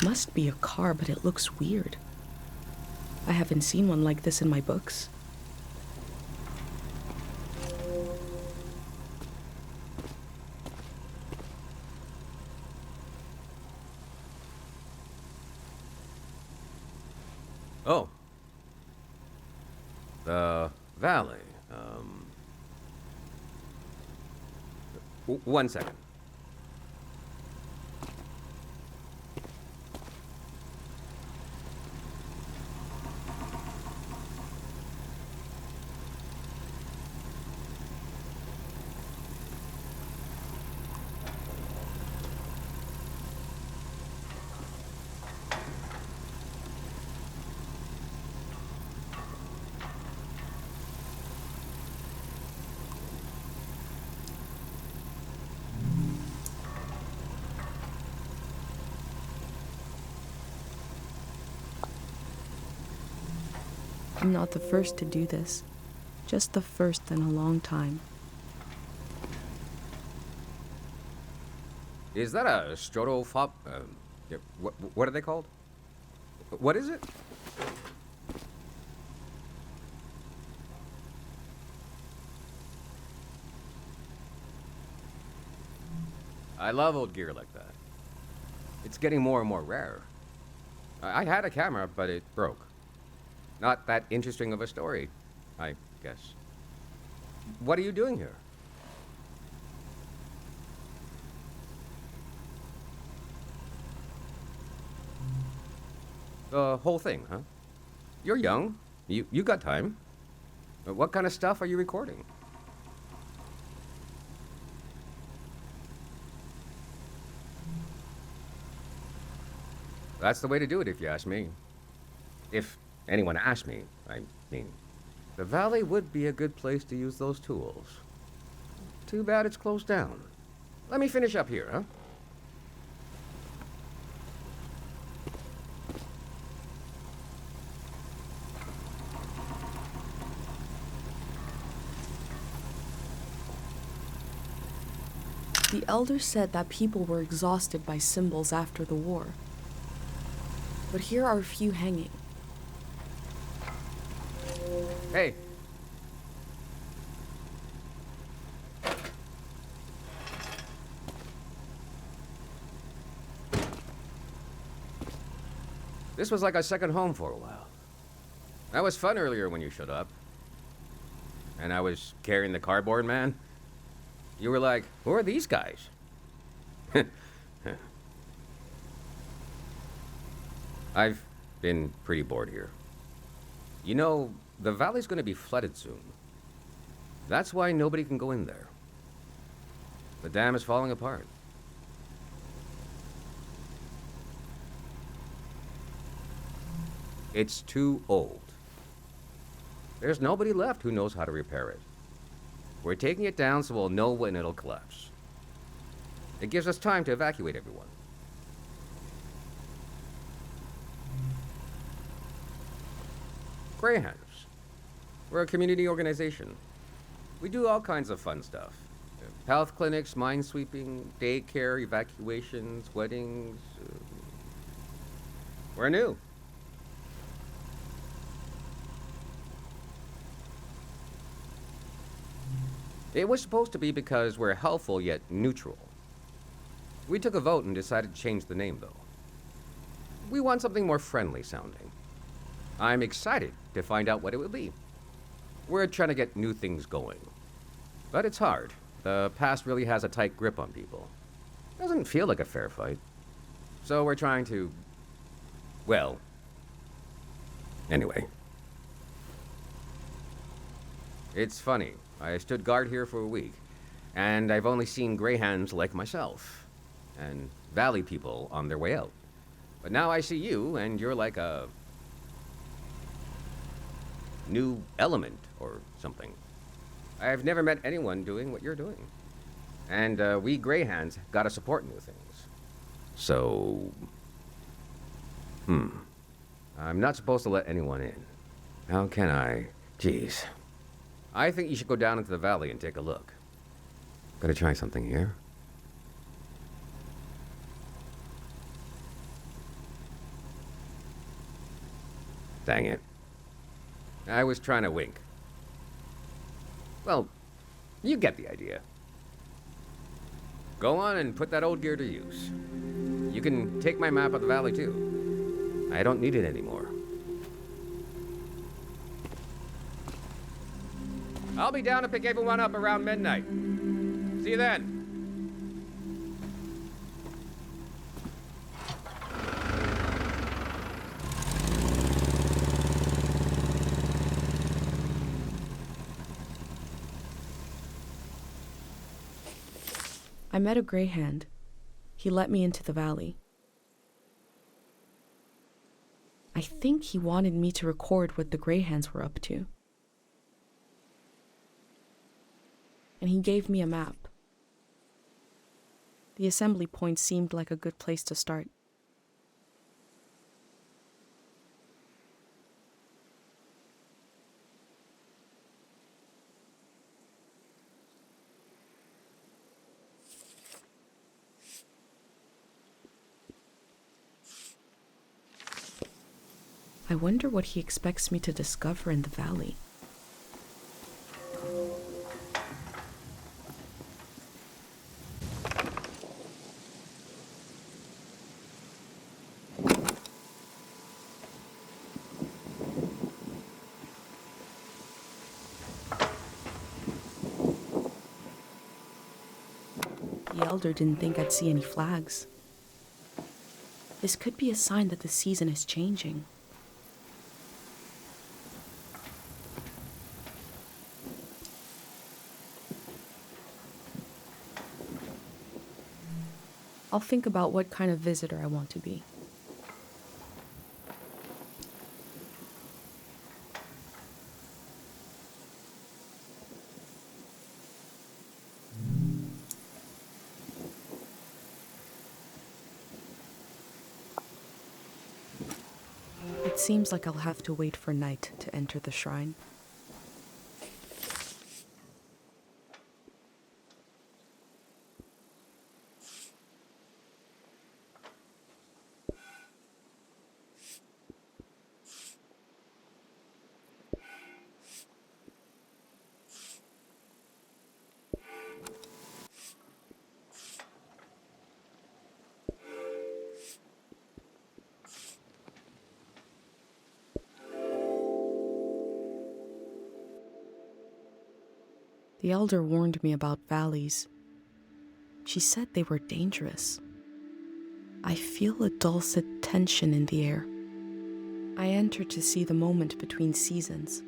Must be a car, but it looks weird. I haven't seen one like this in my books. Oh. The valley. One second. I'm not the first to do this. Just the first in a long time. Is that a strotophob? What are they called? What is it? I love old gear like that. It's getting more and more rare. I had a camera, but it broke. Not that interesting of a story, I guess. What are you doing here? The whole thing, huh? You're young. You got time. What kind of stuff are you recording? That's the way to do it, if you ask me. If anyone asked me, I mean. The valley would be a good place to use those tools. Too bad it's closed down. Let me finish up here, huh? The elders said that people were exhausted by symbols after the war. But here are a few hanging. Hey. This was like a second home for a while. That was fun earlier when you showed up. And I was carrying the cardboard man. You were like, who are these guys? I've been pretty bored here. You know, the valley's gonna be flooded soon. That's why nobody can go in there. The dam is falling apart. It's too old. There's nobody left who knows how to repair it. We're taking it down so we'll know when it'll collapse. It gives us time to evacuate everyone. Greyhounds. We're a community organization. We do all kinds of fun stuff. Health clinics, mine sweeping, daycare, evacuations, weddings. We're new. It was supposed to be because we're helpful yet neutral. We took a vote and decided to change the name, though. We want something more friendly sounding. I'm excited to find out what it will be. We're trying to get new things going. But it's hard. The past really has a tight grip on people. Doesn't feel like a fair fight. So we're trying to... well... anyway. It's funny. I stood guard here for a week, and I've only seen greyhounds like myself, and valley people on their way out. But now I see you, and you're like a... new element, or something. I've never met anyone doing what you're doing. And we greyhounds gotta support new things. So... I'm not supposed to let anyone in. How can I? Jeez. I think you should go down into the valley and take a look. Gotta try something here. Dang it. I was trying to wink. Well, you get the idea. Go on and put that old gear to use. You can take my map of the valley, too. I don't need it anymore. I'll be down to pick everyone up around midnight. See you then. I met a greyhound. He let me into the valley. I think he wanted me to record what the greyhounds were up to. And he gave me a map. The assembly point seemed like a good place to start. I wonder what he expects me to discover in the valley. The elder didn't think I'd see any flags. This could be a sign that the season is changing. I'll think about what kind of visitor I want to be. It seems like I'll have to wait for night to enter the shrine. The elder warned me about valleys. She said they were dangerous. I feel a dulcet tension in the air. I enter to see the moment between seasons.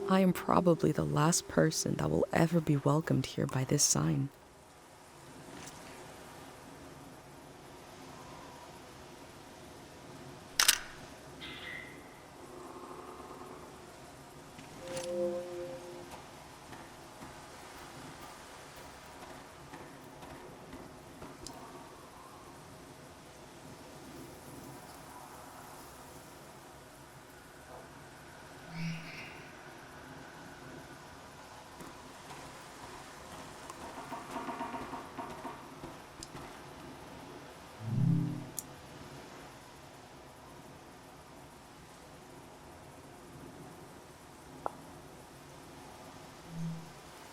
I am probably the last person that will ever be welcomed here by this sign.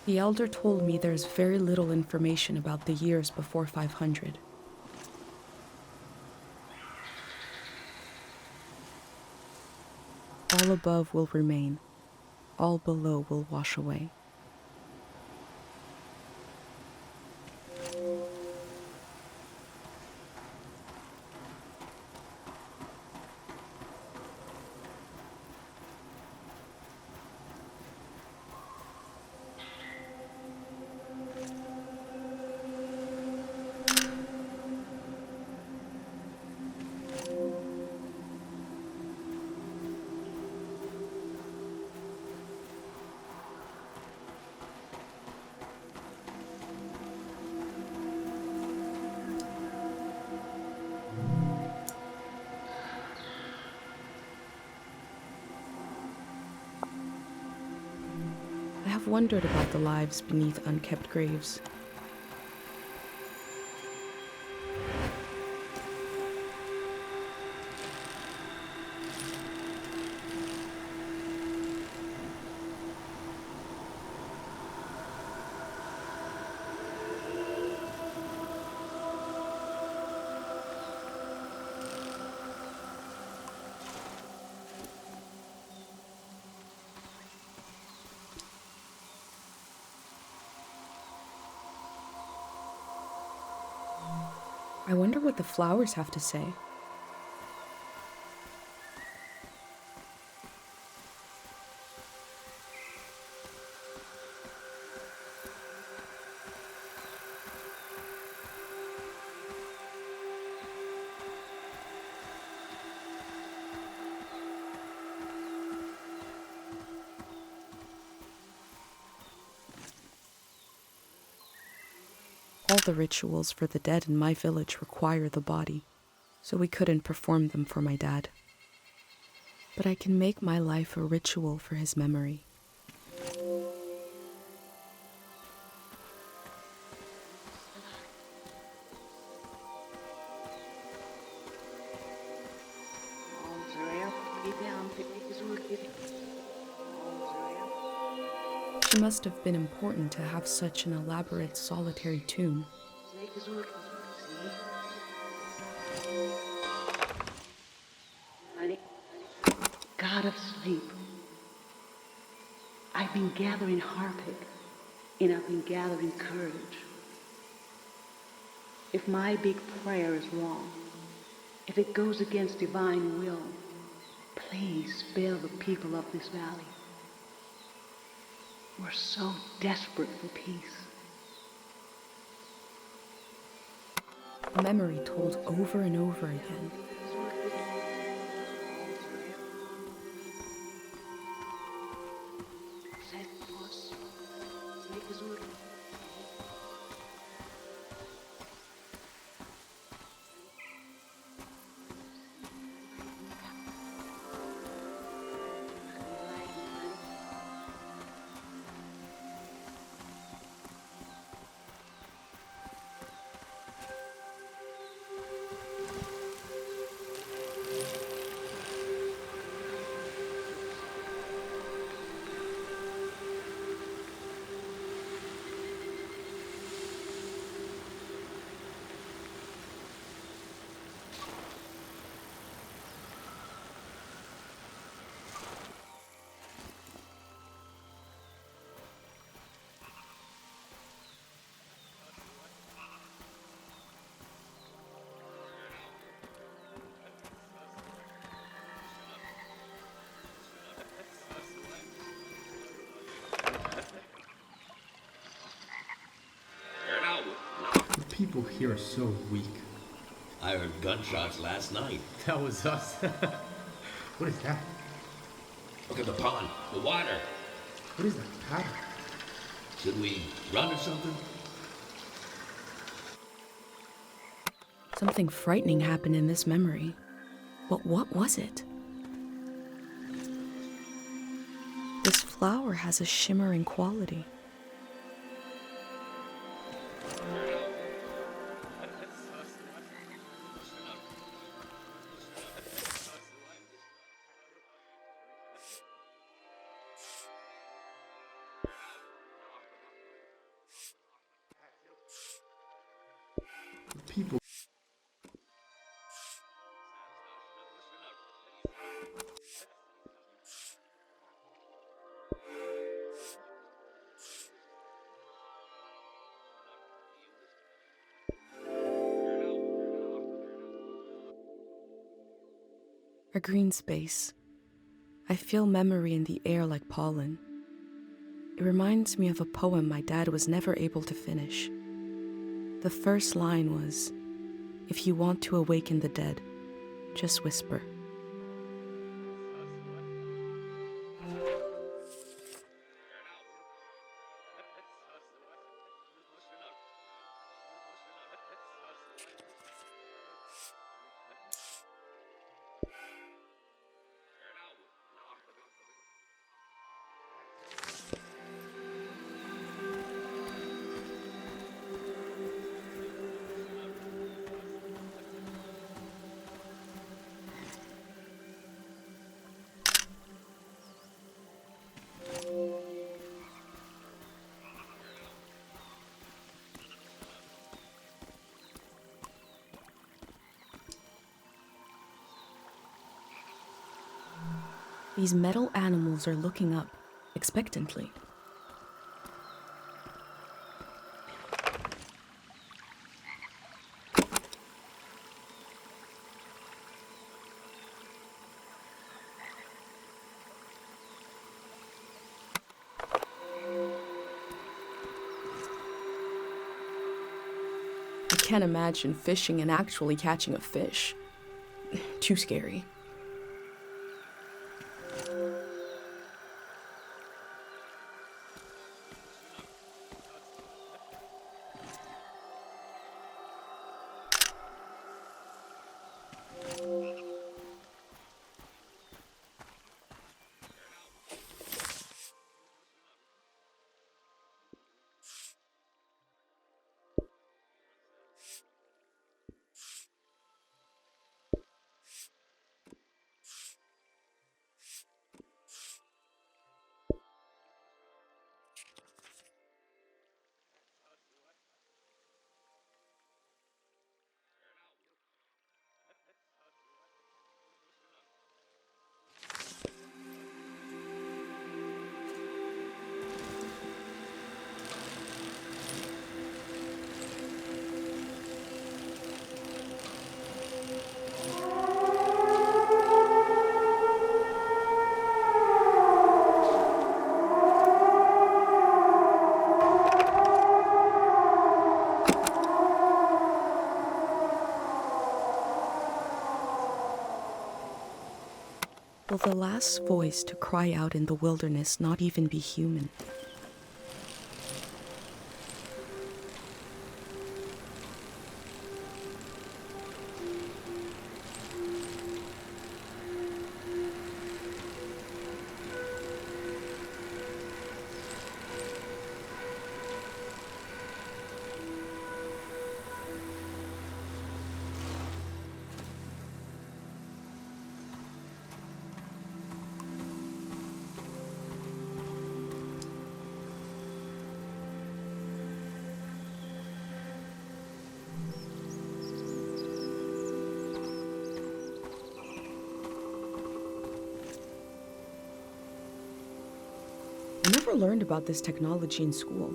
The elder told me there's very little information about the years before 500. All above will remain, all below will wash away. I have wondered about the lives beneath unkept graves. I wonder what the flowers have to say. All the rituals for the dead in my village require the body, so we couldn't perform them for my dad. But I can make my life a ritual for his memory. It must have been important to have such an elaborate solitary tomb. God of sleep, I've been gathering harpic, and I've been gathering courage. If my big prayer is wrong, if it goes against divine will, please spare the people of this valley. We're so desperate for peace. Memory told over and over again. people here are so weak. I heard gunshots last night. That was us. What is that? Look at the pond, the water. What is that pattern? Should we run or something? Something frightening happened in this memory. But what was it? This flower has a shimmering quality. People. A green space. I feel memory in the air like pollen. It reminds me of a poem my dad was never able to finish. The first line was, "If you want to awaken the dead, just whisper." These metal animals are looking up, expectantly. I can't imagine fishing and actually catching a fish. Too scary. Will the last voice to cry out in the wilderness not even be human? I never learned about this technology in school.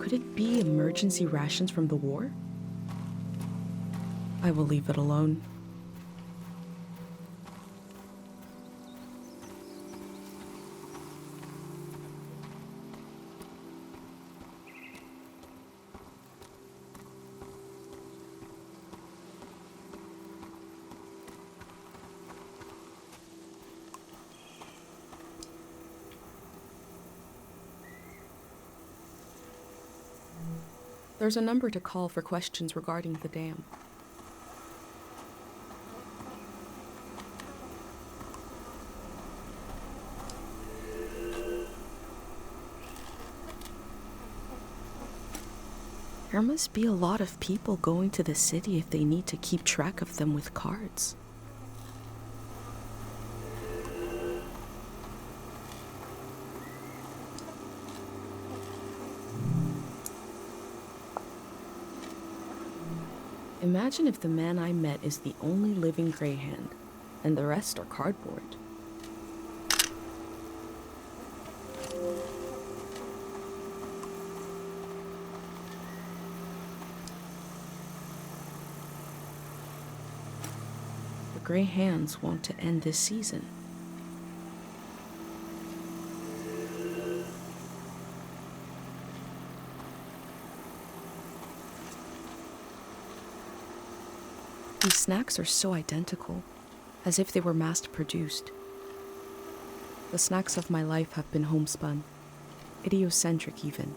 Could it be emergency rations from the war? I will leave it alone. There's a number to call for questions regarding the dam. There must be a lot of people going to the city if they need to keep track of them with cards. Imagine if the man I met is the only living greyhound, and the rest are cardboard. The greyhounds want to end this season. These snacks are so identical, as if they were mass-produced. The snacks of my life have been homespun, idiocentric even.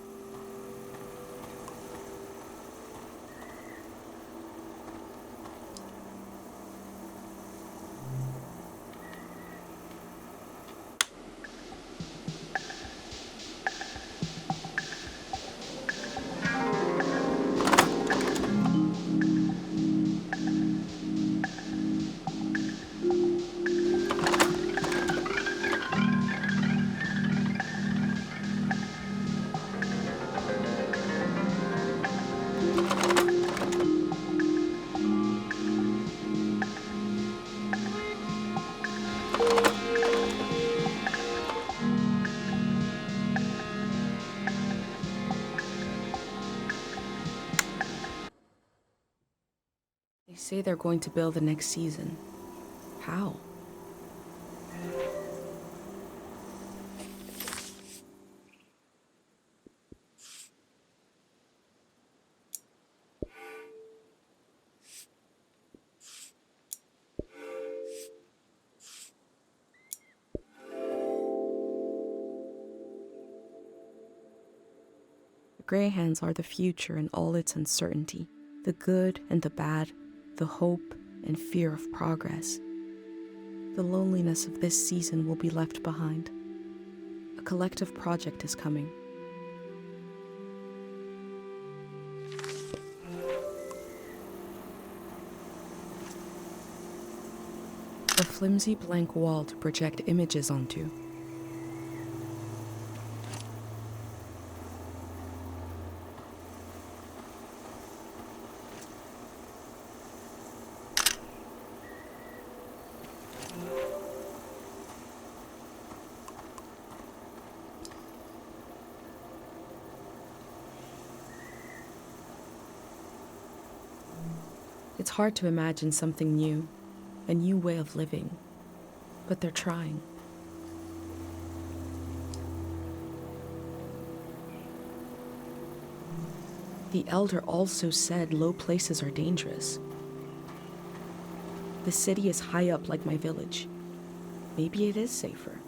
They say they're going to build the next season. How? The greyhounds are the future in all its uncertainty, the good and the bad, the hope and fear of progress. The loneliness of this season will be left behind. A collective project is coming. A flimsy blank wall to project images onto. It's hard to imagine something new, a new way of living, but they're trying. The elder also said low places are dangerous. The city is high up like my village. Maybe it is safer.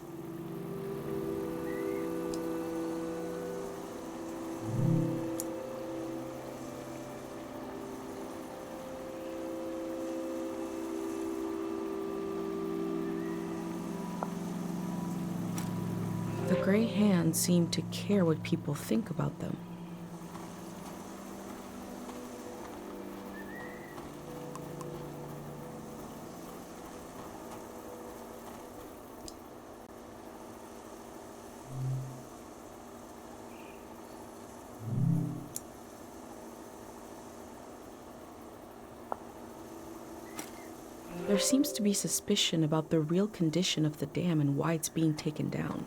The gray hands seem to care what people think about them. There seems to be suspicion about the real condition of the dam and why it's being taken down.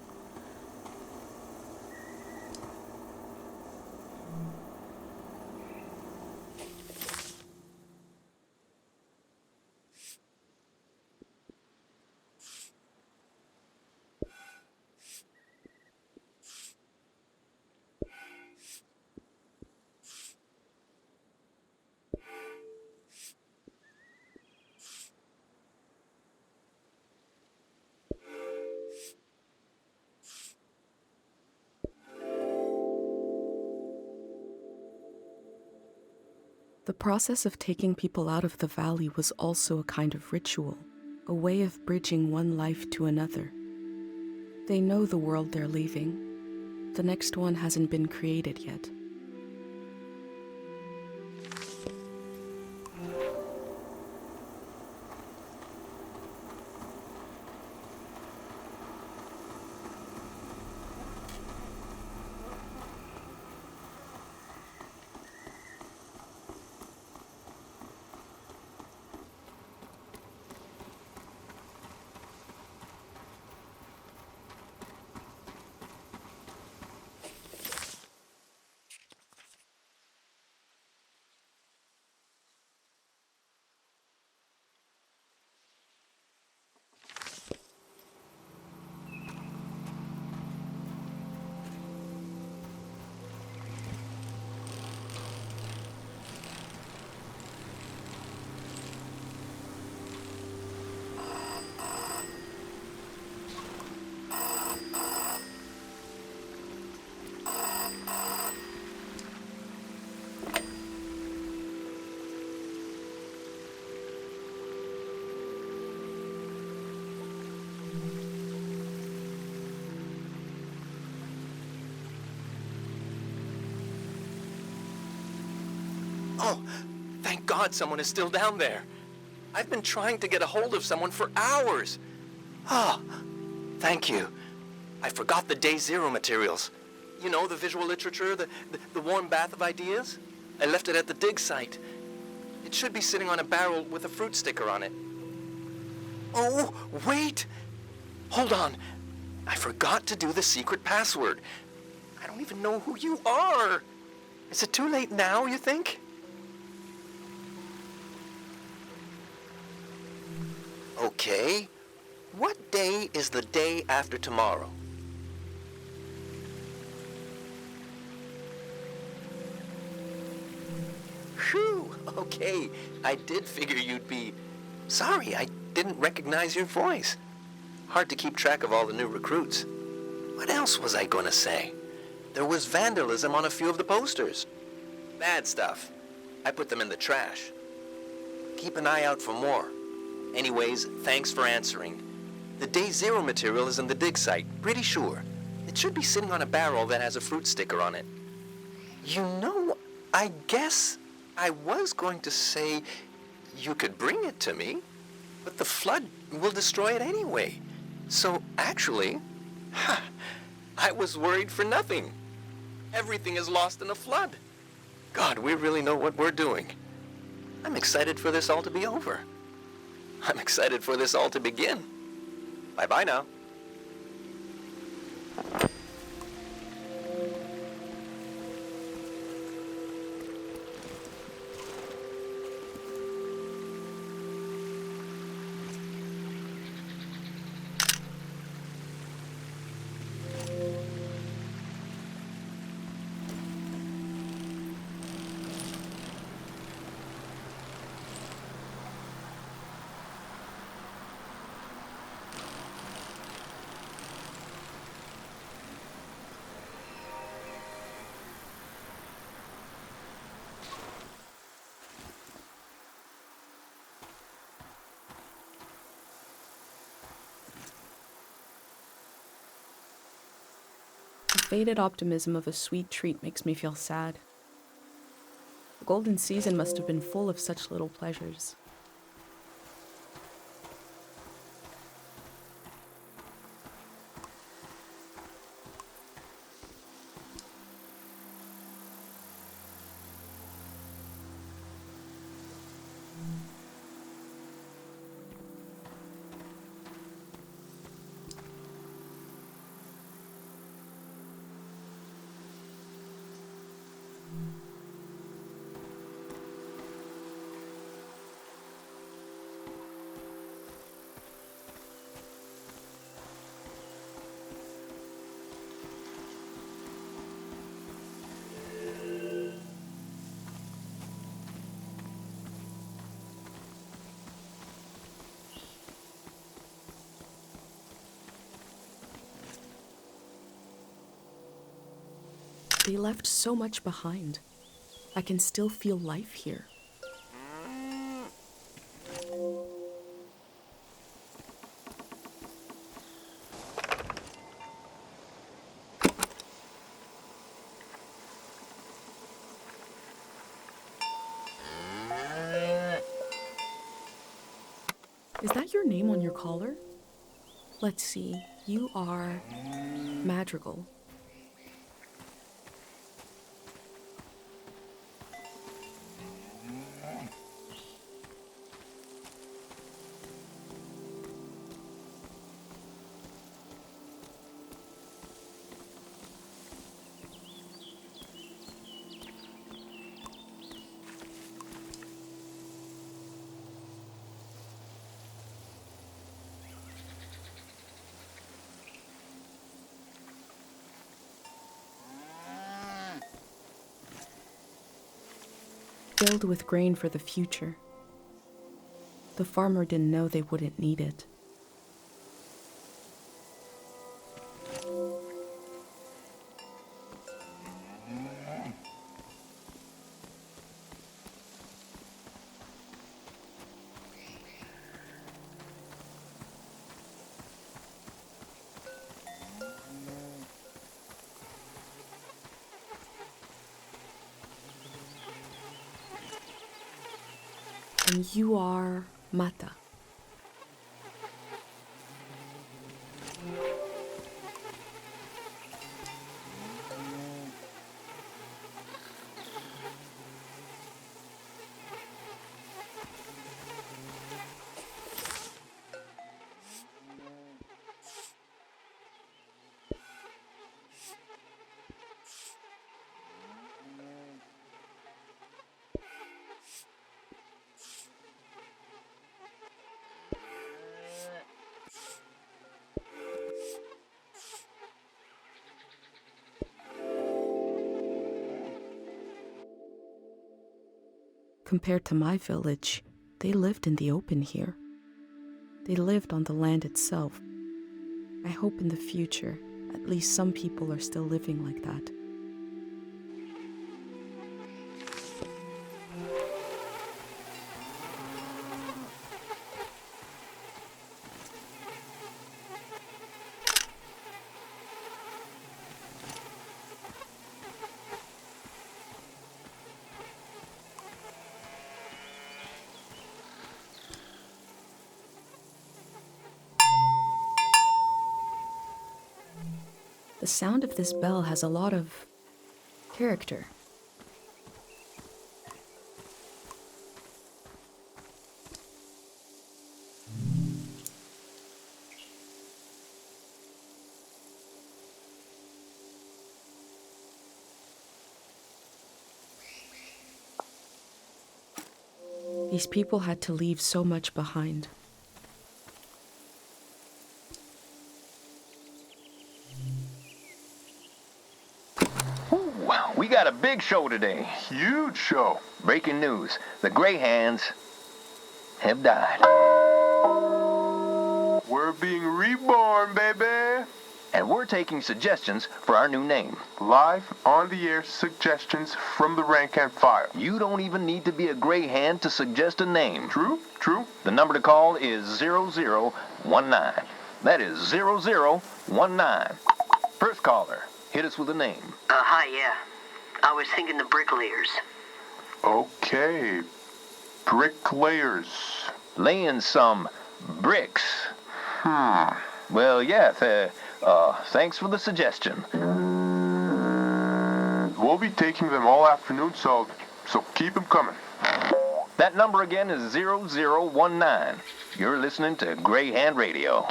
The process of taking people out of the valley was also a kind of ritual, a way of bridging one life to another. They know the world they're leaving. The next one hasn't been created yet. Oh, thank God someone is still down there. I've been trying to get a hold of someone for hours. Ah, thank you. I forgot the Day Zero materials. You know, the visual literature, the warm bath of ideas? I left it at the dig site. It should be sitting on a barrel with a fruit sticker on it. Oh, wait! Hold on. I forgot to do the secret password. I don't even know who you are. Is it too late now, you think? Okay. What day is the day after tomorrow? Phew, okay. I did figure you'd be... Sorry, I didn't recognize your voice. Hard to keep track of all the new recruits. What else was I gonna say? There was vandalism on a few of the posters. Bad stuff. I put them in the trash. Keep an eye out for more. Anyways, thanks for answering. The Day Zero material is in the dig site, pretty sure. It should be sitting on a barrel that has a fruit sticker on it. You know, I guess I was going to say you could bring it to me, but the flood will destroy it anyway. So actually, I was worried for nothing. Everything is lost in a flood. God, we really know what we're doing. I'm excited for this all to be over. I'm excited for this all to begin. Bye-bye now. The faded optimism of a sweet treat makes me feel sad. The golden season must have been full of such little pleasures. They left so much behind. I can still feel life here. Is that your name on your collar? Let's see. You are Madrigal. Filled with grain for the future. The farmer didn't know they wouldn't need it. And you are Mata. Compared to my village, they lived in the open here. They lived on the land itself. I hope in the future, at least some people are still living like that. The sound of this bell has a lot of character. These people had to leave so much behind. Wow, we got a big show today. Huge show. Breaking news. The Greyhands have died. We're being reborn, baby. And we're taking suggestions for our new name. Live on the air suggestions from the rank and file. You don't even need to be a Greyhand to suggest a name. True, true. The number to call is 0019. That is 0019. First caller, hit us with a name. Hi, yeah. I was thinking the bricklayers. Okay. Bricklayers. Laying some bricks. Well, yeah, thanks for the suggestion. We'll be taking them all afternoon, so keep them coming. That number again is 0019. You're listening to Greyhand Radio.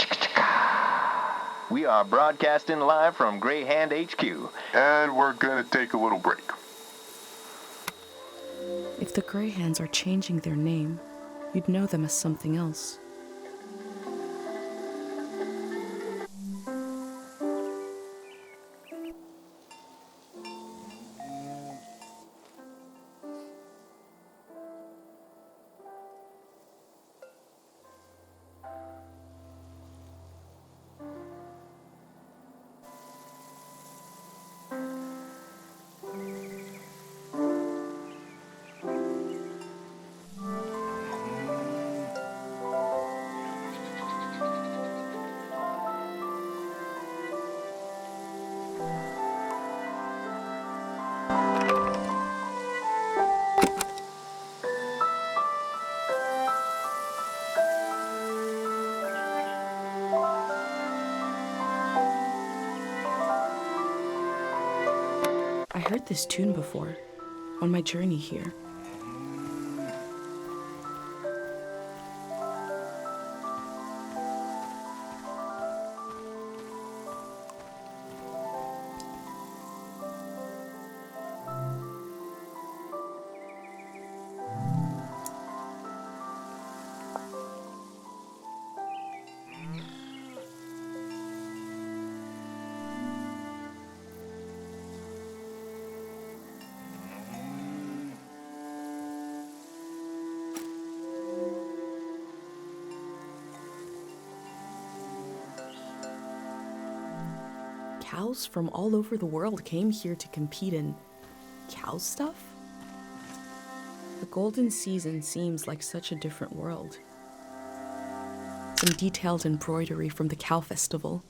We are broadcasting live from Greyhand HQ. And we're gonna take a little break. If the Greyhands are changing their name, you'd know them as something else. heard this tune before, on my journey here. Cows from all over the world came here to compete in cow stuff? The golden season seems like such a different world. Some detailed embroidery from the cow festival.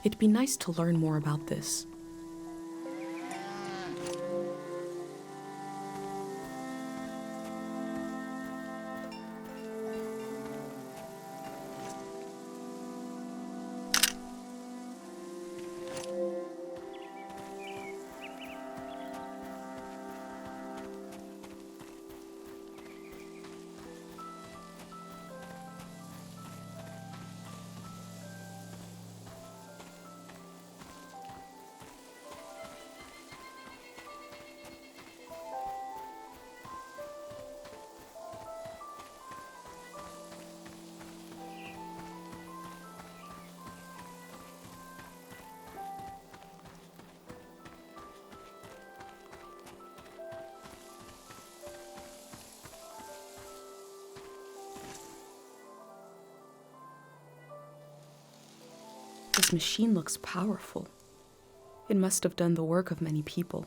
It'd be nice to learn more about this. This machine looks powerful. It must have done the work of many people.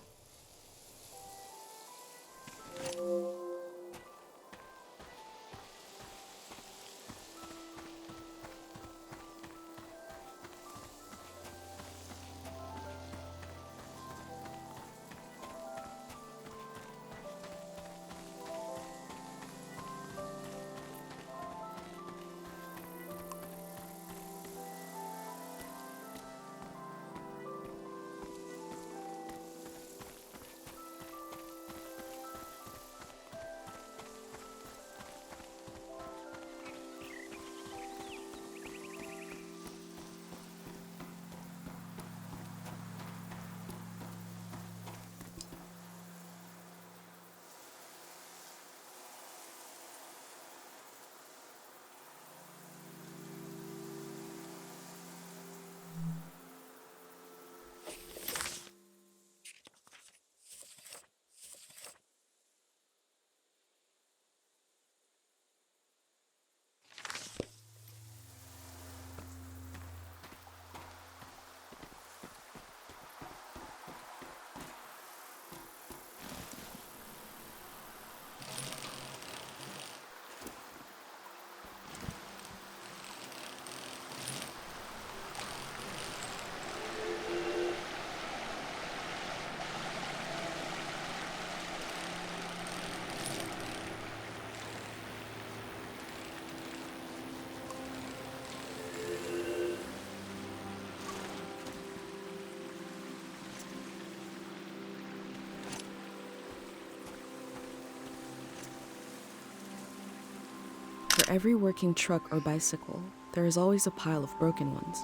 For every working truck or bicycle, there is always a pile of broken ones,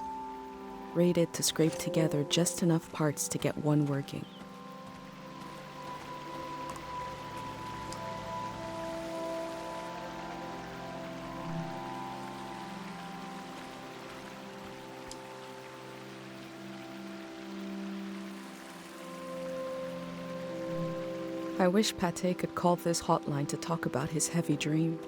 rated to scrape together just enough parts to get one working. I wish Pate could call this hotline to talk about his heavy dream.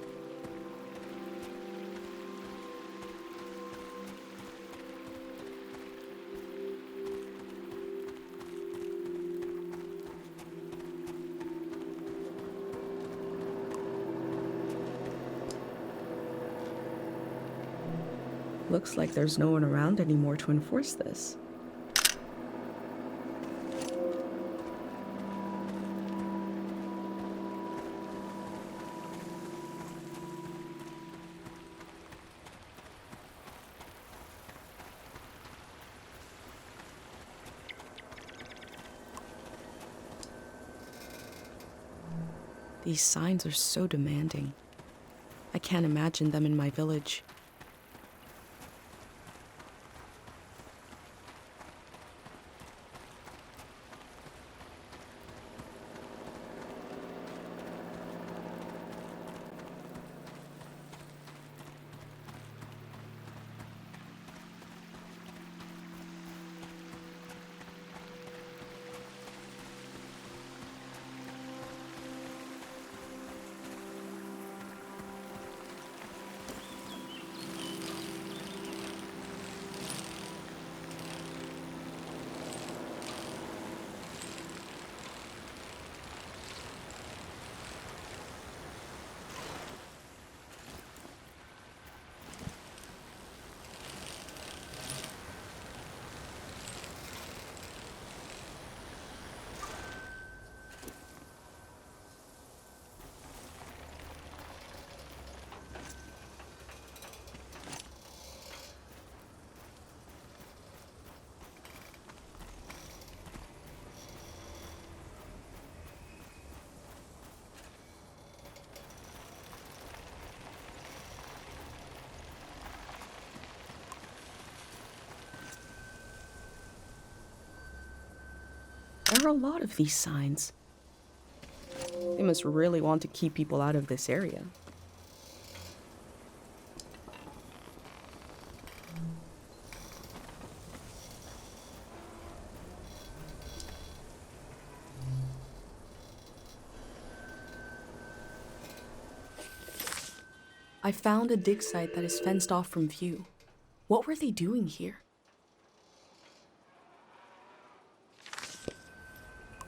Looks like there's no one around anymore to enforce this. These signs are so demanding. I can't imagine them in my village. There are a lot of these signs. They must really want to keep people out of this area. I found a dig site that is fenced off from view. What were they doing here?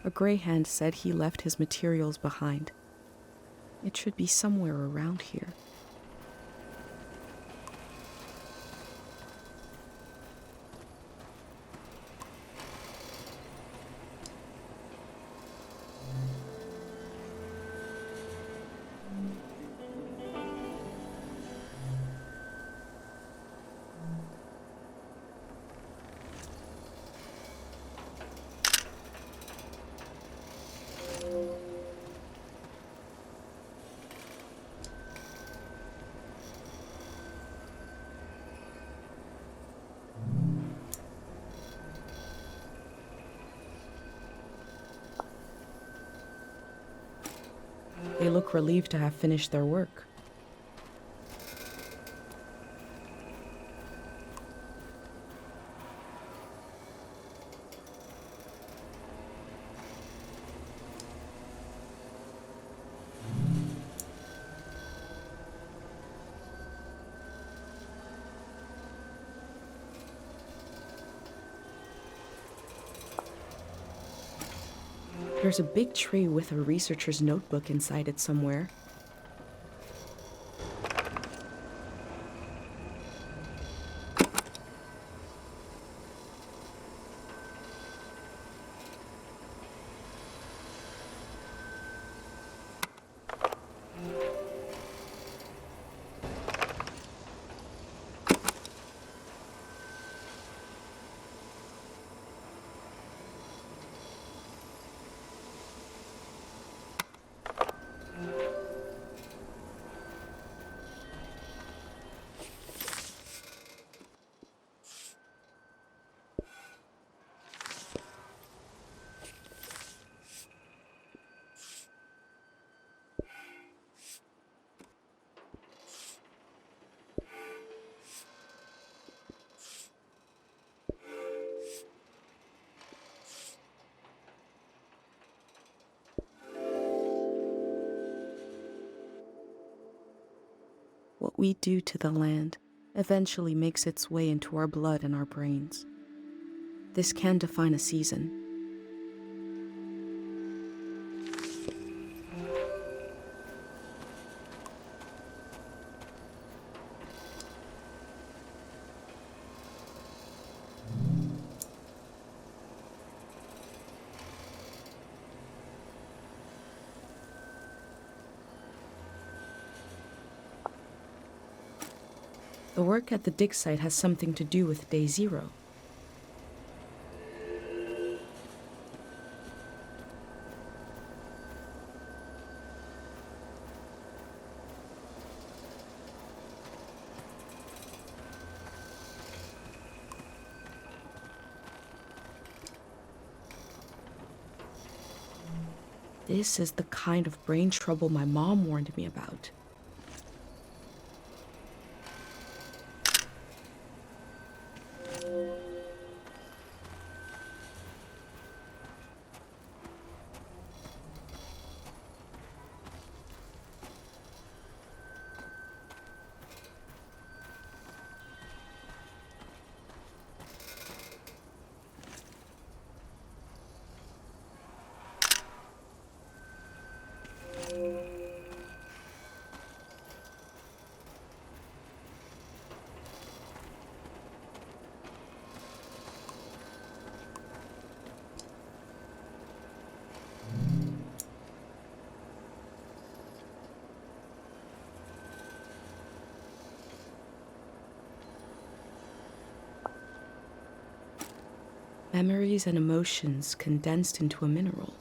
A greyhound said he left his materials behind. It should be somewhere around here. They look relieved to have finished their work. There's a big tray with a researcher's notebook inside it somewhere. What we do to the land eventually makes its way into our blood and our brains. This can define a season. The work at the dig site has something to do with Day Zero. This is the kind of brain trouble my mom warned me about. Memories and emotions condensed into a mineral.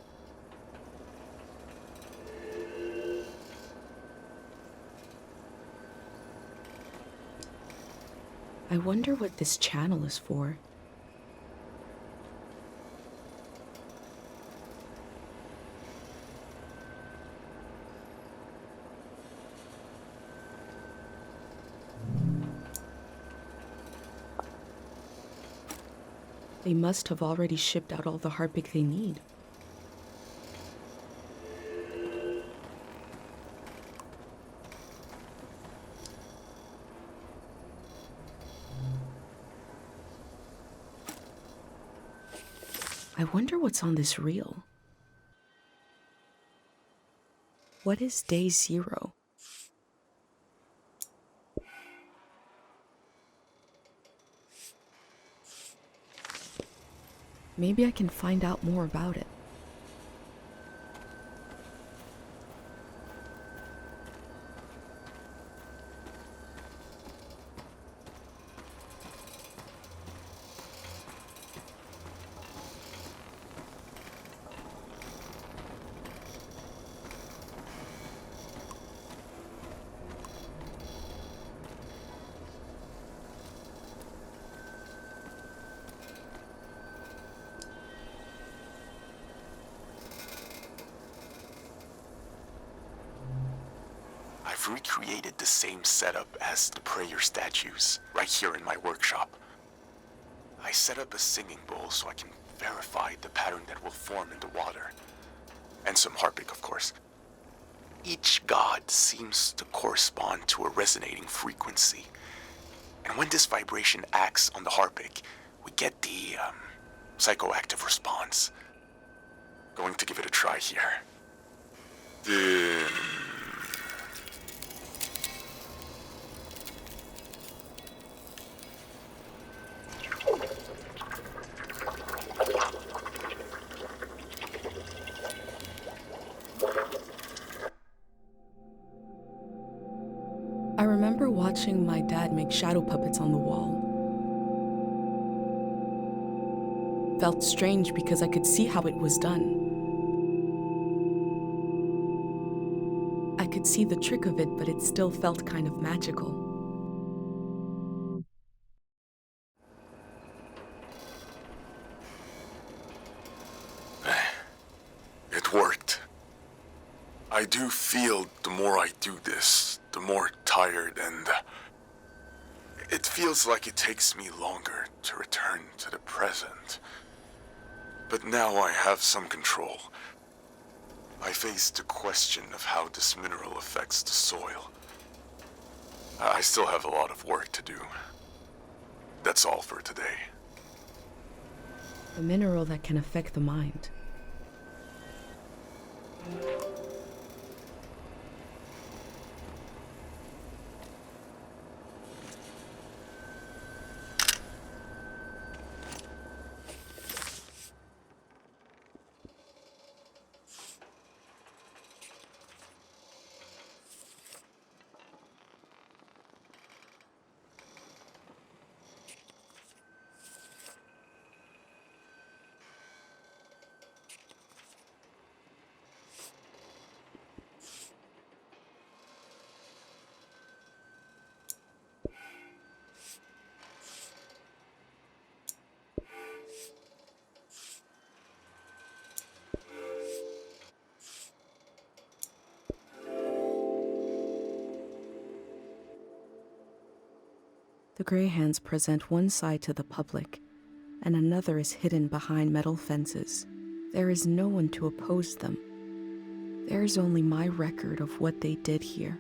I wonder what this channel is for. They must have already shipped out all the Harpic they need. I wonder what's on this reel. What is day 0? Maybe I can find out more about it. I've recreated the same setup as the prayer statues, right here in my workshop. I set up a singing bowl so I can verify the pattern that will form in the water. And some harpic, of course. Each god seems to correspond to a resonating frequency. And when this vibration acts on the harpic, we get the psychoactive response. Going to give it a try here. I remember watching my dad make shadow puppets on the wall. Felt strange because I could see how it was done. I could see the trick of it, but it still felt kind of magical. It worked. I do feel the more I do this, the more tired, and it feels like it takes me longer to return to the present. But now I have some control. I face the question of how this mineral affects the soil. I still have a lot of work to do. That's all for today. A mineral that can affect the mind. gray hands present one side to the public, and another is hidden behind metal fences. There is no one to oppose them. There is only my record of what they did here.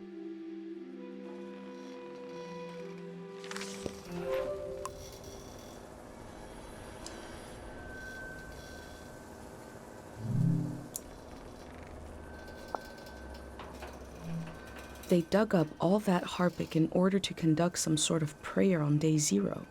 They dug up all that harpic in order to conduct some sort of prayer on day 0.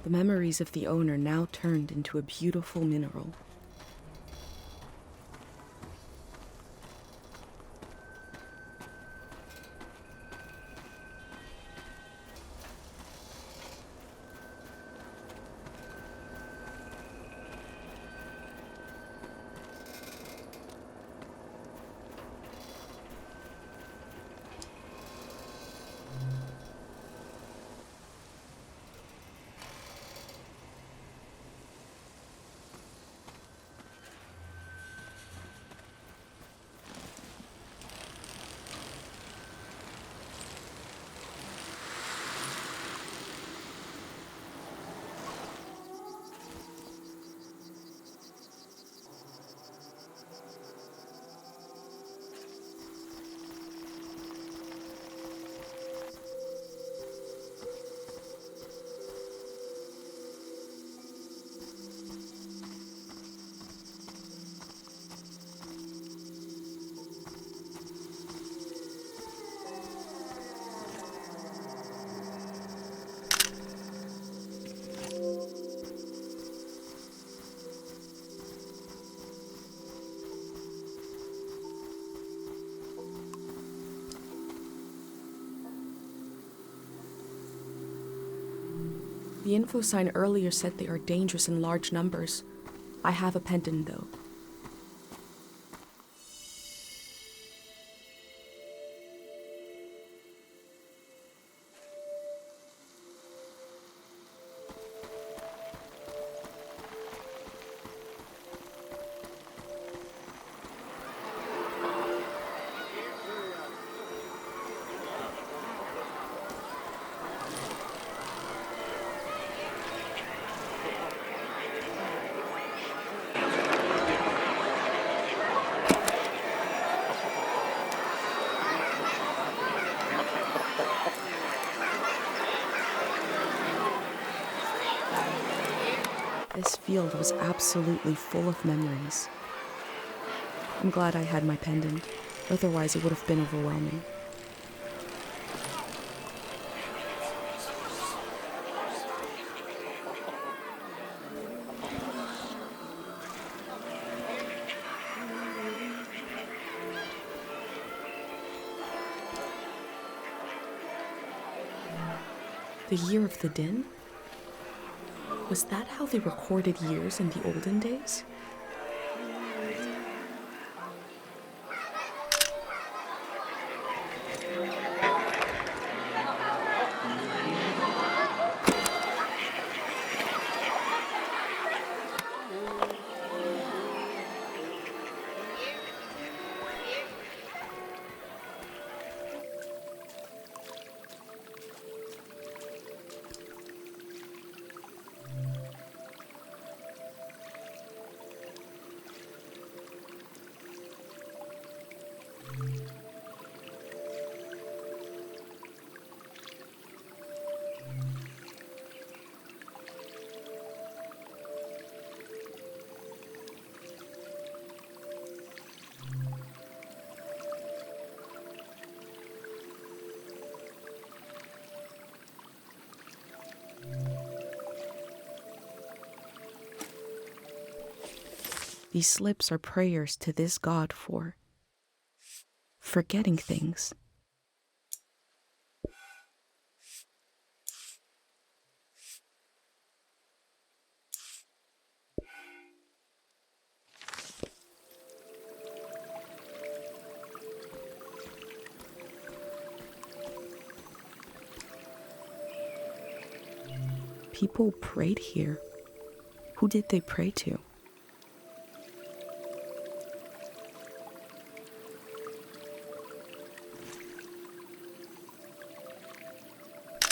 The memories of the owner now turned into a beautiful mineral. The info sign earlier said they are dangerous in large numbers. I have a pendant, though. This field was absolutely full of memories. I'm glad I had my pendant, otherwise it would have been overwhelming. The year of the din? Was that how they recorded years in the olden days? These slips are prayers to this god for forgetting things. People prayed here. Who did they pray to?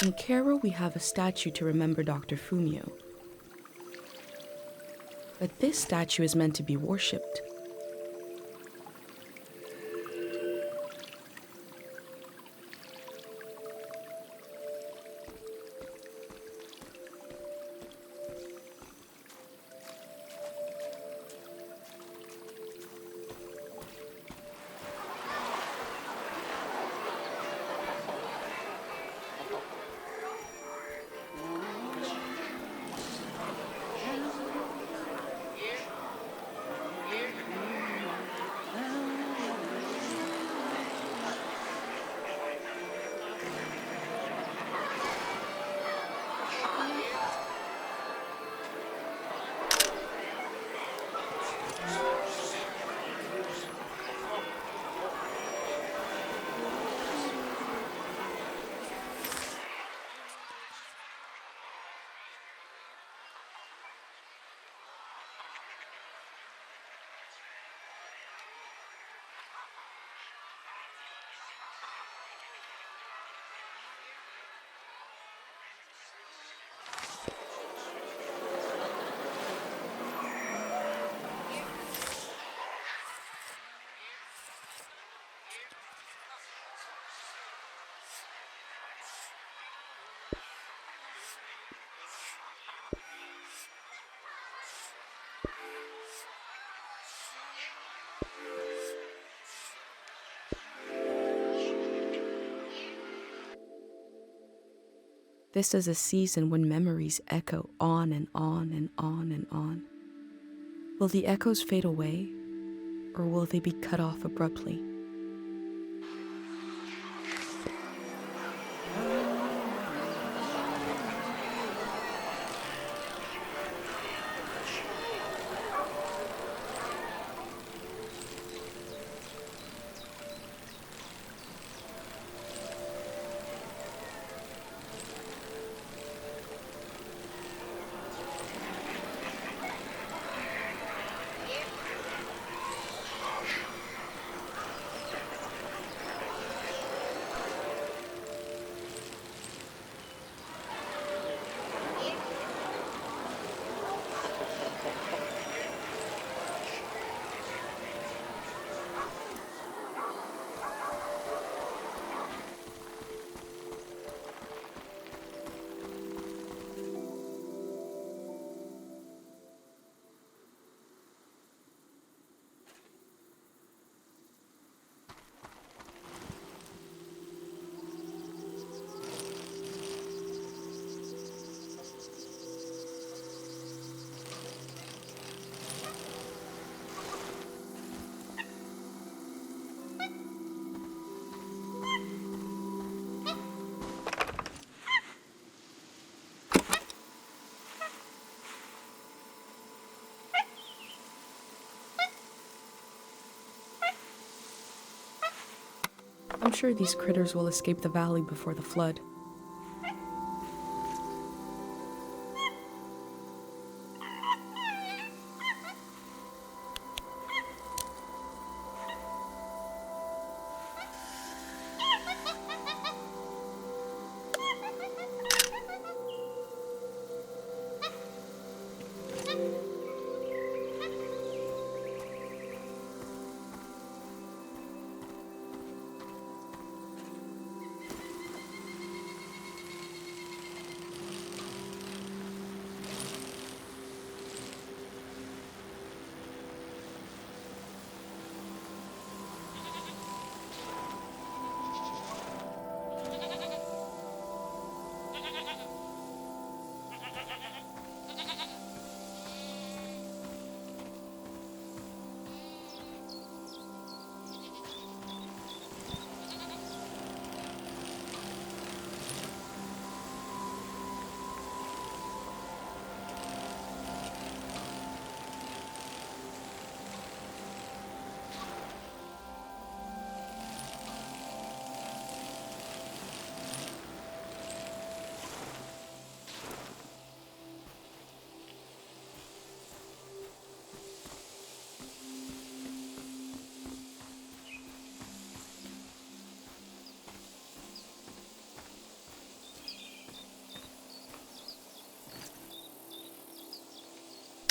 In Cairo, we have a statue to remember Dr. Fumio. But this statue is meant to be worshipped. This is a season when memories echo on and on and on and on. Will the echoes fade away, or will they be cut off abruptly? I'm sure these critters will escape the valley before the flood.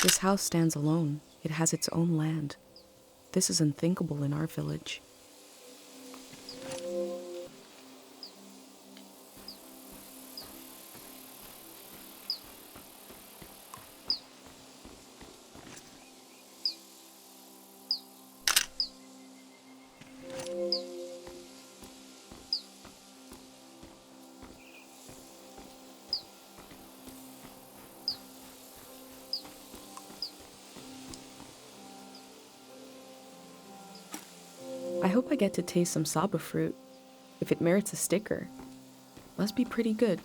This house stands alone. It has its own land. This is unthinkable in our village. I hope I get to taste some saba fruit. If it merits a sticker, must be pretty good.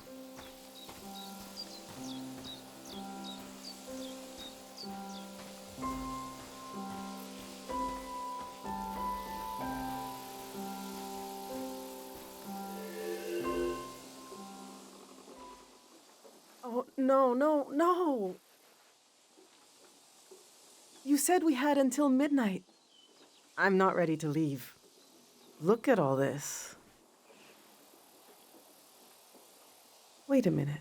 Oh, no. You said we had until midnight. I'm not ready to leave. Look at all this. Wait a minute.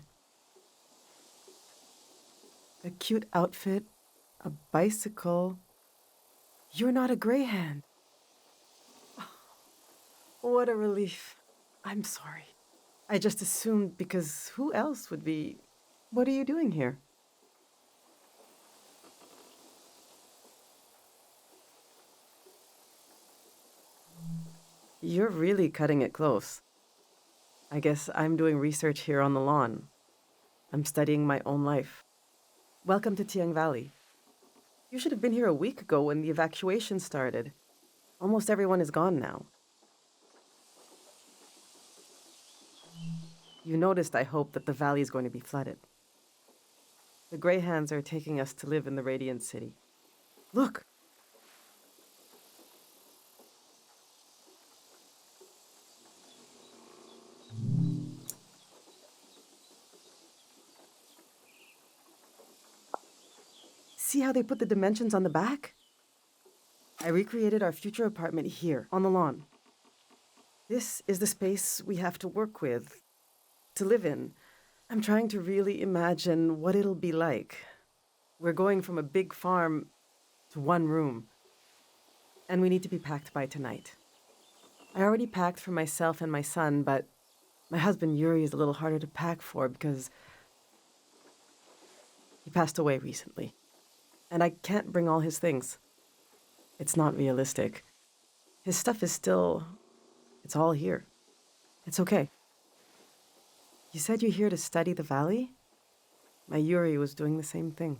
A cute outfit, a bicycle. You're not a greyhound. What a relief. I'm sorry. I just assumed because who else would be... What are you doing here? You're really cutting it close. I guess I'm doing research here on the lawn. I'm studying my own life. Welcome to Tiang Valley. You should have been here a week ago when the evacuation started. Almost everyone is gone now. You noticed, I hope, that the valley is going to be flooded. The Greyhands are taking us to live in the Radiant City. Look! See how they put the dimensions on the back? I recreated our future apartment here, on the lawn. This is the space we have to work with, to live in. I'm trying to really imagine what it'll be like. We're going from a big farm to one room, and we need to be packed by tonight. I already packed for myself and my son, but my husband Yuri is a little harder to pack for because he passed away recently, and I can't bring all his things. It's not realistic. His stuff is still... It's all here. It's okay. You said you're here to study the valley? My Yuri was doing the same thing.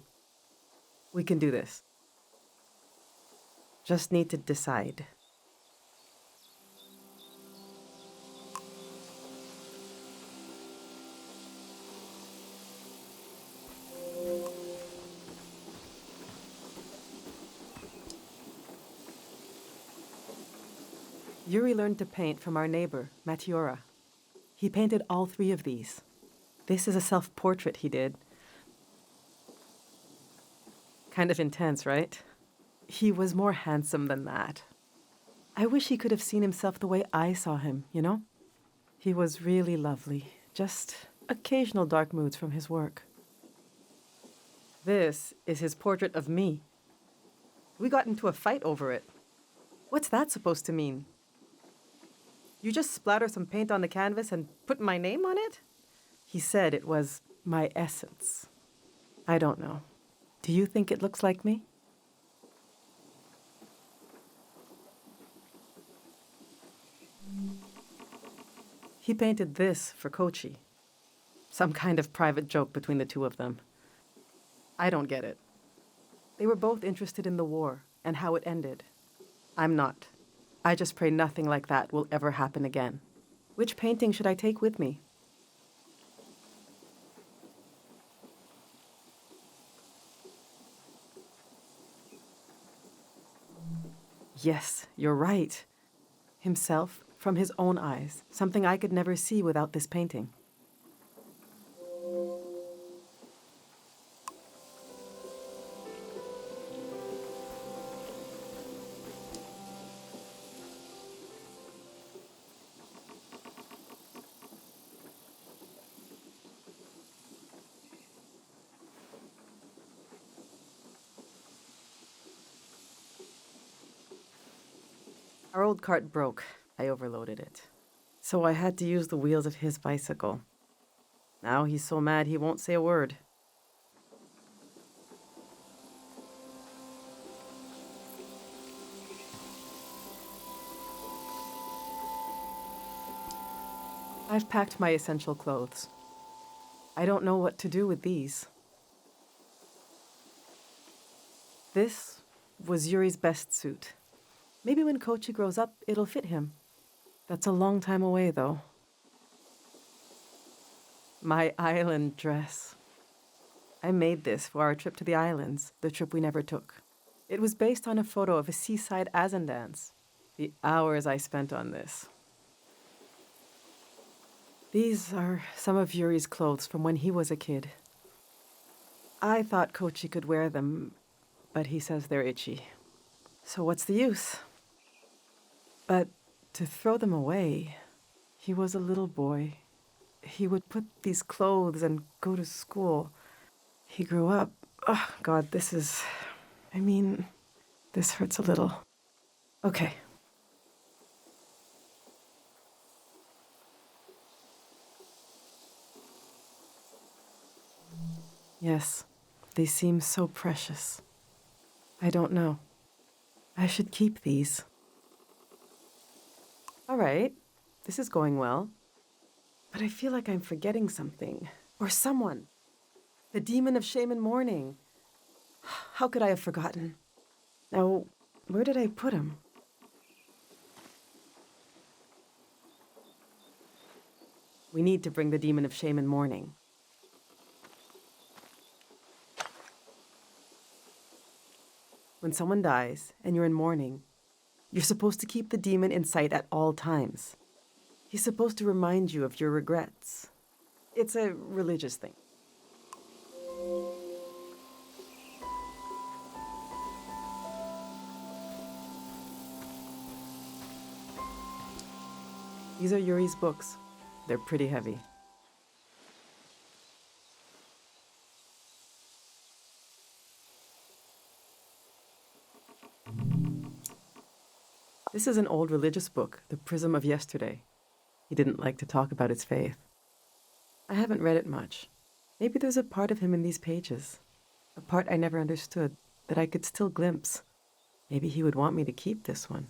We can do this. Just need to decide. Yuri learned to paint from our neighbor, Matiora. He painted all 3 of these. This is a self-portrait he did. Kind of intense, right? He was more handsome than that. I wish he could have seen himself the way I saw him, you know? He was really lovely. Just occasional dark moods from his work. This is his portrait of me. We got into a fight over it. What's that supposed to mean? You just splatter some paint on the canvas and put my name on it? He said it was my essence. I don't know. Do you think it looks like me? He painted this for Kochi. Some kind of private joke between the 2 of them. I don't get it. They were both interested in the war and how it ended. I'm not. I just pray nothing like that will ever happen again. Which painting should I take with me? Yes, you're right. Himself from his own eyes, something I could never see without this painting. Our old cart broke. I overloaded it. So I had to use the wheels of his bicycle. Now he's so mad he won't say a word. I've packed my essential clothes. I don't know what to do with these. This was Yuri's best suit. Maybe when Kochi grows up, it'll fit him. That's a long time away, though. My island dress. I made this for our trip to the islands, the trip we never took. It was based on a photo of a seaside Azan dance. The hours I spent on this. These are some of Yuri's clothes from when he was a kid. I thought Kochi could wear them, but he says they're itchy. So what's the use? But to throw them away, he was a little boy. He would put these clothes and go to school. He grew up. Oh, God, this hurts a little. Okay. Yes, they seem so precious. I don't know. I should keep these. All right, this is going well. But I feel like I'm forgetting something. Or someone. The demon of shame and mourning. How could I have forgotten? Now, where did I put him? We need to bring the demon of shame and mourning. When someone dies and you're in mourning, you're supposed to keep the demon in sight at all times. He's supposed to remind you of your regrets. It's a religious thing. These are Yuri's books. They're pretty heavy. This is an old religious book, The Prism of Yesterday. He didn't like to talk about his faith. I haven't read it much. Maybe there's a part of him in these pages. A part I never understood, that I could still glimpse. Maybe he would want me to keep this one.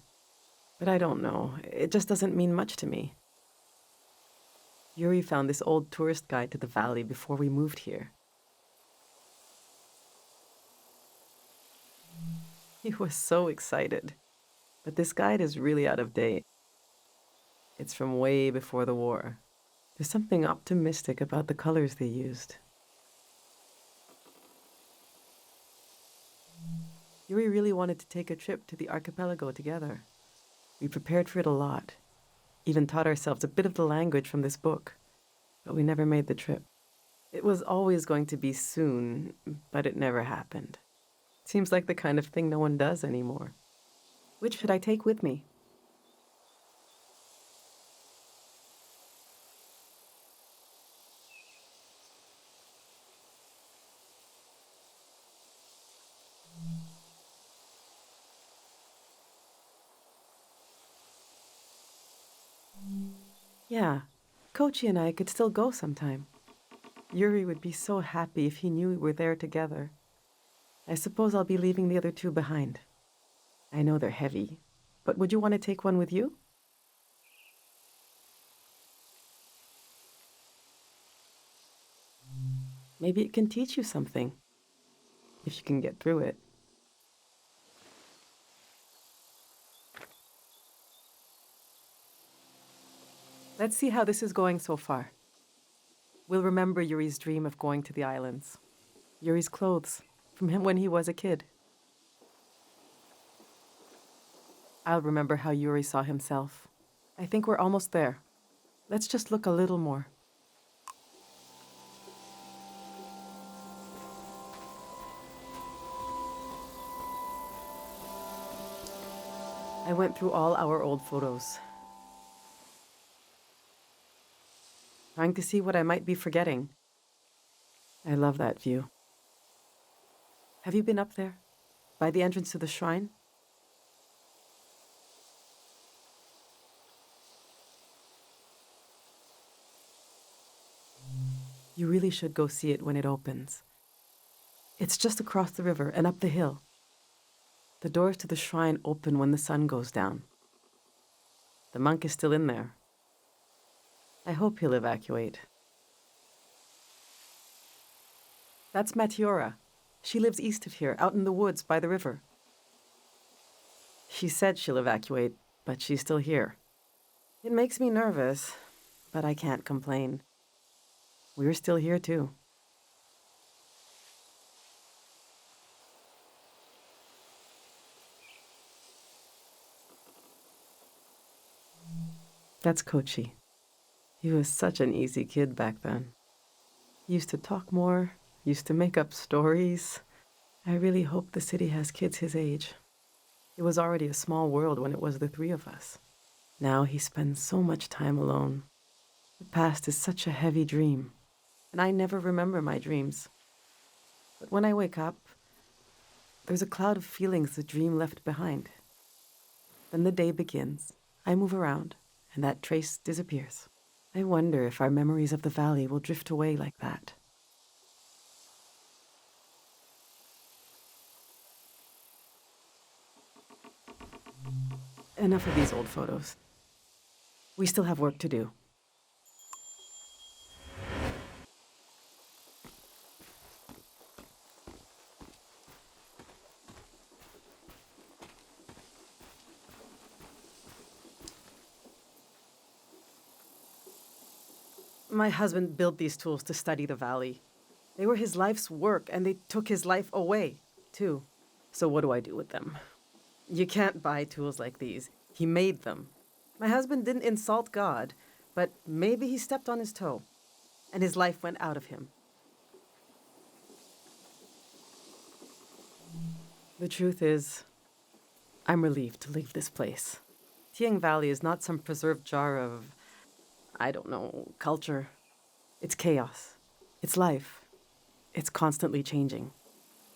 But I don't know. It just doesn't mean much to me. Yuri found this old tourist guide to the valley before we moved here. He was so excited. But this guide is really out of date. It's from way before the war. There's something optimistic about the colors they used. Yuri really wanted to take a trip to the archipelago together. We prepared for it a lot. Even taught ourselves a bit of the language from this book. But we never made the trip. It was always going to be soon, but it never happened. Seems like the kind of thing no one does anymore. Which should I take with me? Yeah, Kochi and I could still go sometime. Yuri would be so happy if he knew we were there together. I suppose I'll be leaving the other two behind. I know they're heavy, but would you want to take one with you? Maybe it can teach you something, if you can get through it. Let's see how this is going so far. We'll remember Yuri's dream of going to the islands. Yuri's clothes, from him when he was a kid. I'll remember how Yuri saw himself. I think we're almost there. Let's just look a little more. I went through all our old photos, trying to see what I might be forgetting. I love that view. Have you been up there, by the entrance to the shrine? You really should go see it when it opens. It's just across the river and up the hill. The doors to the shrine open when the sun goes down. The monk is still in there. I hope he'll evacuate. That's Matiora. She lives east of here, out in the woods by the river. She said she'll evacuate, but she's still here. It makes me nervous, but I can't complain. We're still here, too. That's Kochi. He was such an easy kid back then. He used to talk more, used to make up stories. I really hope the city has kids his age. It was already a small world when it was the three of us. Now he spends so much time alone. The past is such a heavy dream, and I never remember my dreams. But when I wake up, there's a cloud of feelings the dream left behind. Then the day begins. I move around, and that trace disappears. I wonder if our memories of the valley will drift away like that. Enough of these old photos. We still have work to do. My husband built these tools to study the valley. They were his life's work, and they took his life away, too. So what do I do with them? You can't buy tools like these. He made them. My husband didn't insult God, but maybe he stepped on his toe, and his life went out of him. The truth is, I'm relieved to leave this place. Tiang Valley is not some preserved jar of, I don't know, culture. It's chaos. It's life. It's constantly changing.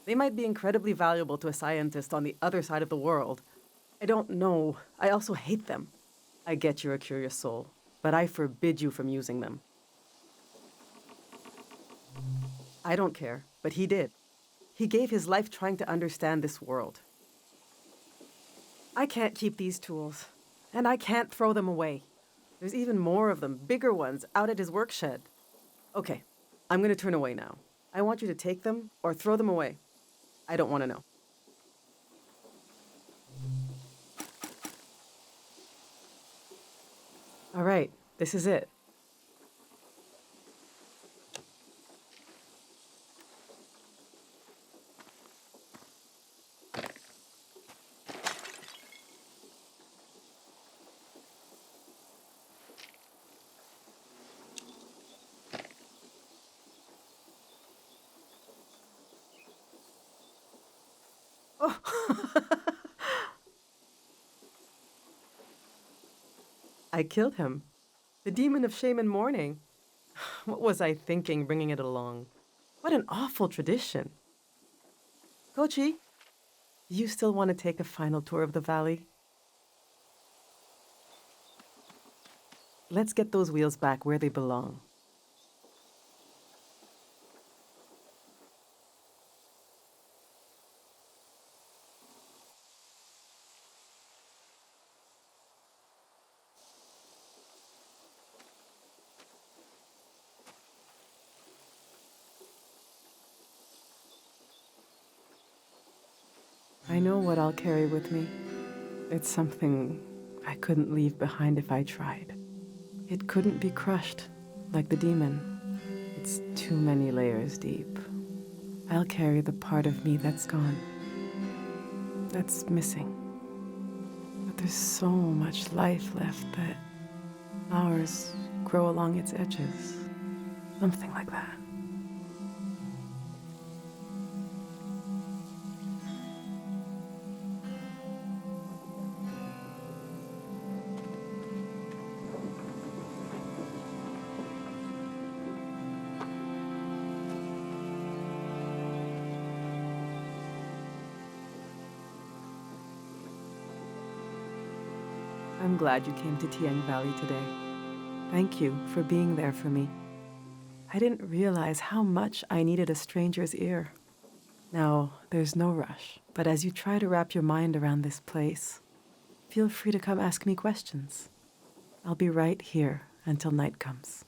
They might be incredibly valuable to a scientist on the other side of the world. I don't know. I also hate them. I get you're a curious soul, but I forbid you from using them. I don't care, but he did. He gave his life trying to understand this world. I can't keep these tools, and I can't throw them away. There's even more of them, bigger ones, out at his work shed. Okay, I'm going to turn away now. I want you to take them or throw them away. I don't want to know. All right, this is it. Oh. I killed him. The demon of shame and mourning. What was I thinking bringing it along? What an awful tradition. Kochi, do you still want to take a final tour of the valley? Let's get those wheels back where they belong. I know what I'll carry with me. It's something I couldn't leave behind if I tried. It couldn't be crushed, like the demon. It's too many layers deep. I'll carry the part of me that's gone, that's missing. But there's so much life left that flowers grow along its edges. Something like that. I'm glad you came to Tiang Valley today. Thank you for being there for me. I didn't realize how much I needed a stranger's ear. Now, there's no rush, but as you try to wrap your mind around this place, feel free to come ask me questions. I'll be right here until night comes.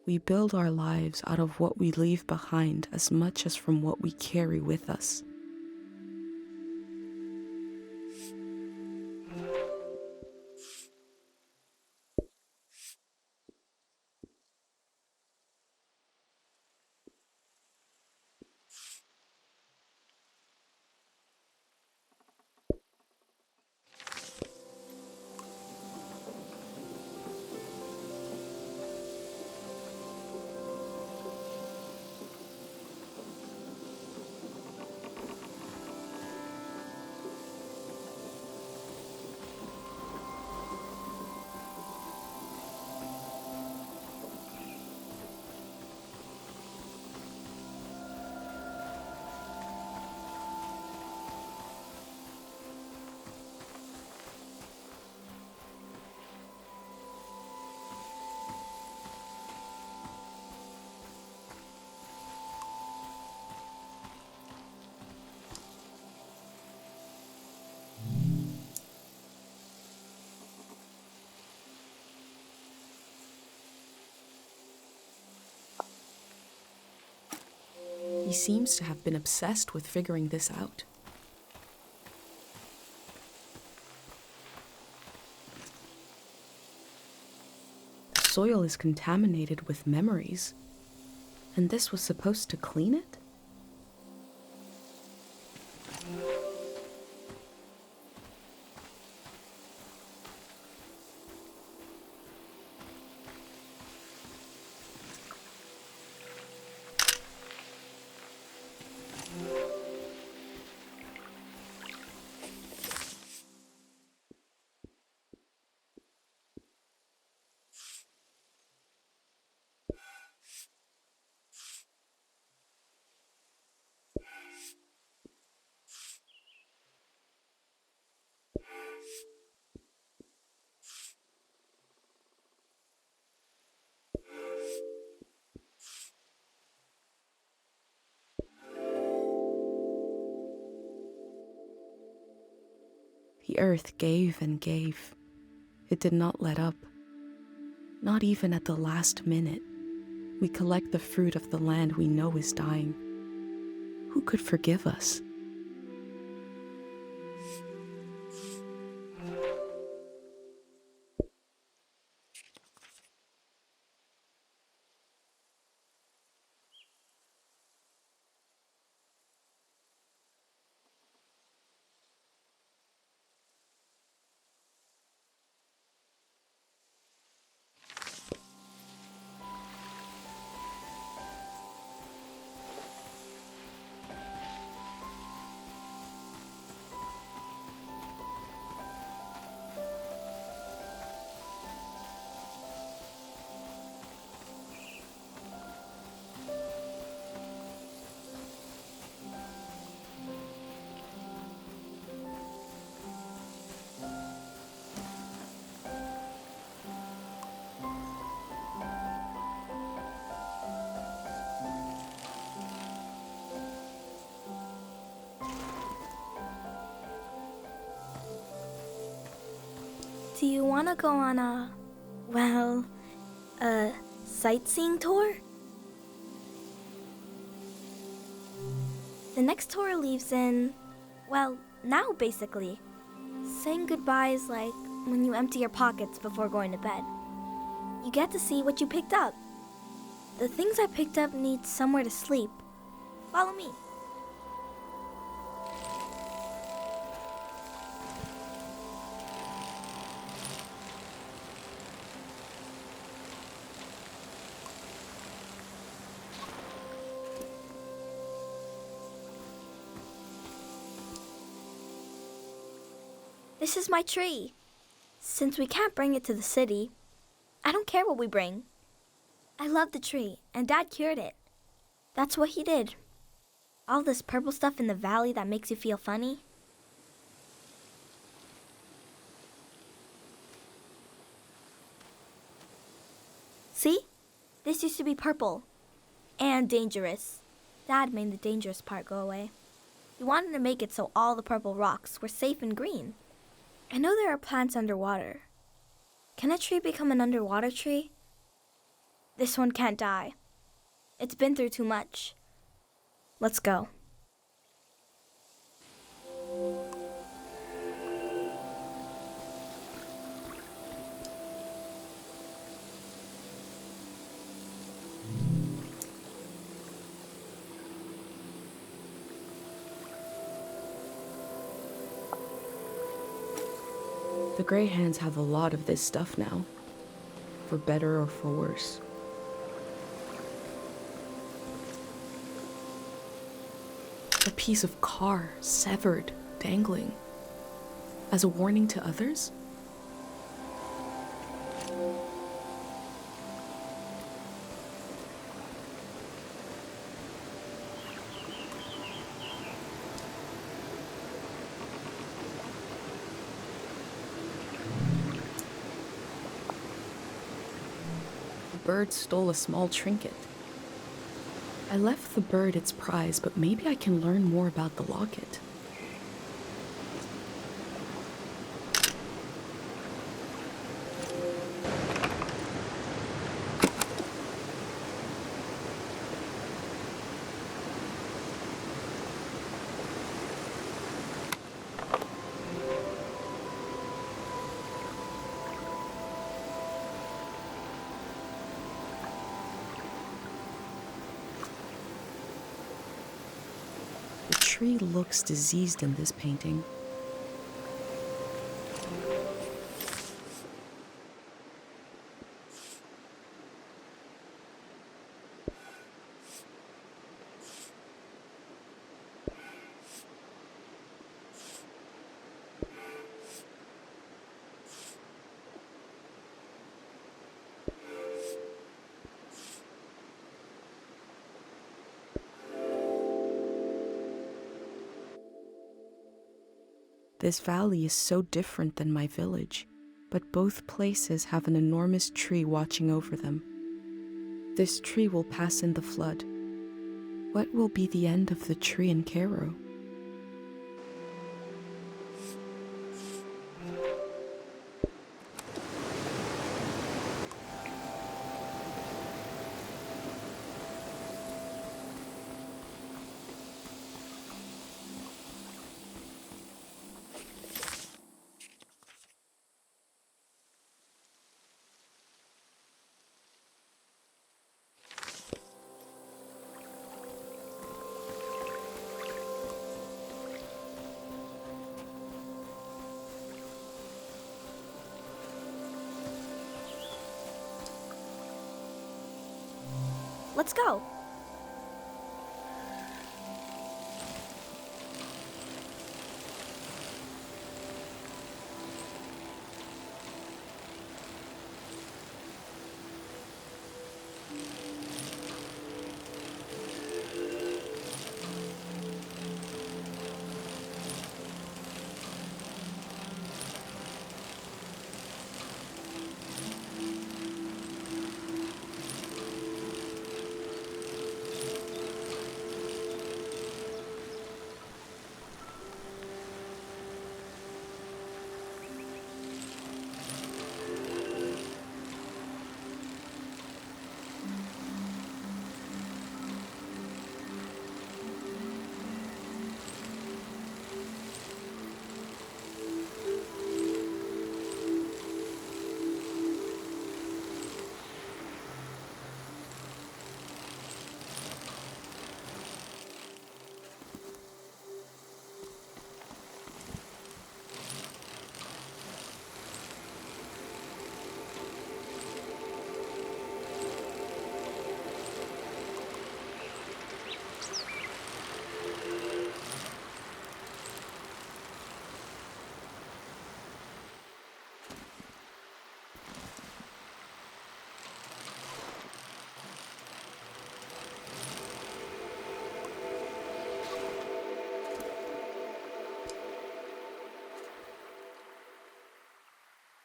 We build our lives out of what we leave behind as much as from what we carry with us. He seems to have been obsessed with figuring this out. The soil is contaminated with memories, and this was supposed to clean it? The earth gave and gave. It did not let up. Not even at the last minute. We collect the fruit of the land we know is dying. Who could forgive us? Do you want to go on a sightseeing tour? The next tour leaves in Well, now basically. Saying goodbye is like when you empty your pockets before going to bed. You get to see what you picked up. The things I picked up need somewhere to sleep. Follow me. This is my tree. Since we can't bring it to the city, I don't care what we bring. I love the tree, and Dad cured it. That's what he did. All this purple stuff in the valley that makes you feel funny. See? This used to be purple. And dangerous. Dad made the dangerous part go away. He wanted to make it so all the purple rocks were safe and green. I know there are plants underwater. Can a tree become an underwater tree? This one can't die. It's been through too much. Let's go. The Grey Hands have a lot of this stuff now, for better or for worse. A piece of car, severed, dangling. As a warning to others? The bird stole a small trinket. I left the bird its prize, but maybe I can learn more about the locket. The tree looks diseased in this painting. This valley is so different than my village, but both places have an enormous tree watching over them. This tree will pass in the flood. What will be the end of the tree in Cairo? Let's go.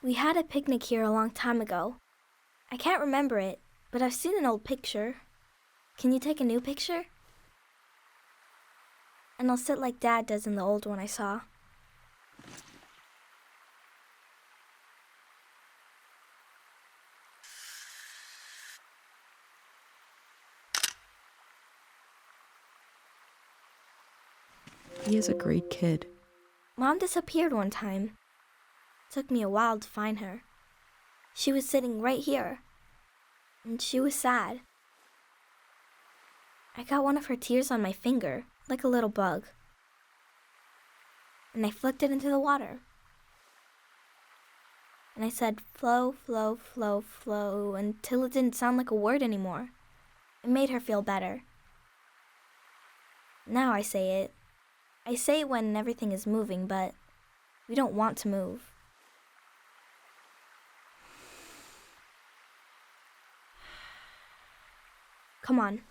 We had a picnic here a long time ago. I can't remember it, but I've seen an old picture. Can you take a new picture? And I'll sit like Dad does in the old one I saw. He is a great kid. Mom disappeared one time. Took me a while to find her. She was sitting right here, and she was sad. I got one of her tears on my finger, like a little bug, and I flicked it into the water. And I said, flow, flow, flow, flow, until it didn't sound like a word anymore. It made her feel better. Now I say it. I say it when everything is moving, but we don't want to move. Come on.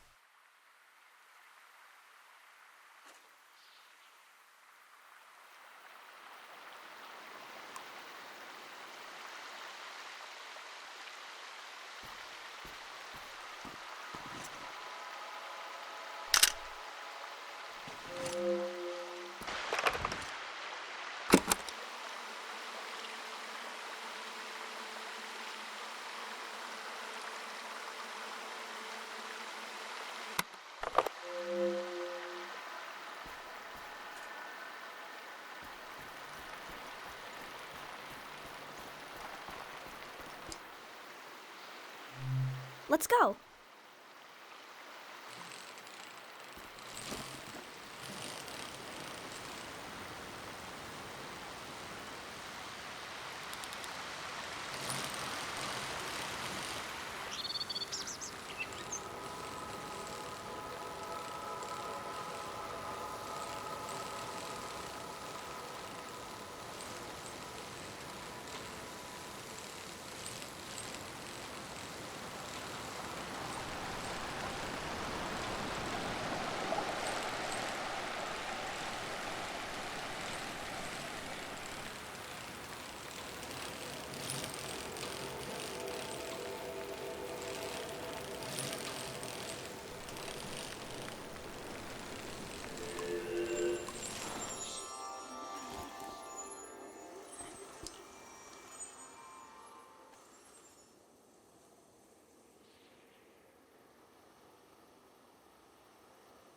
Let's go.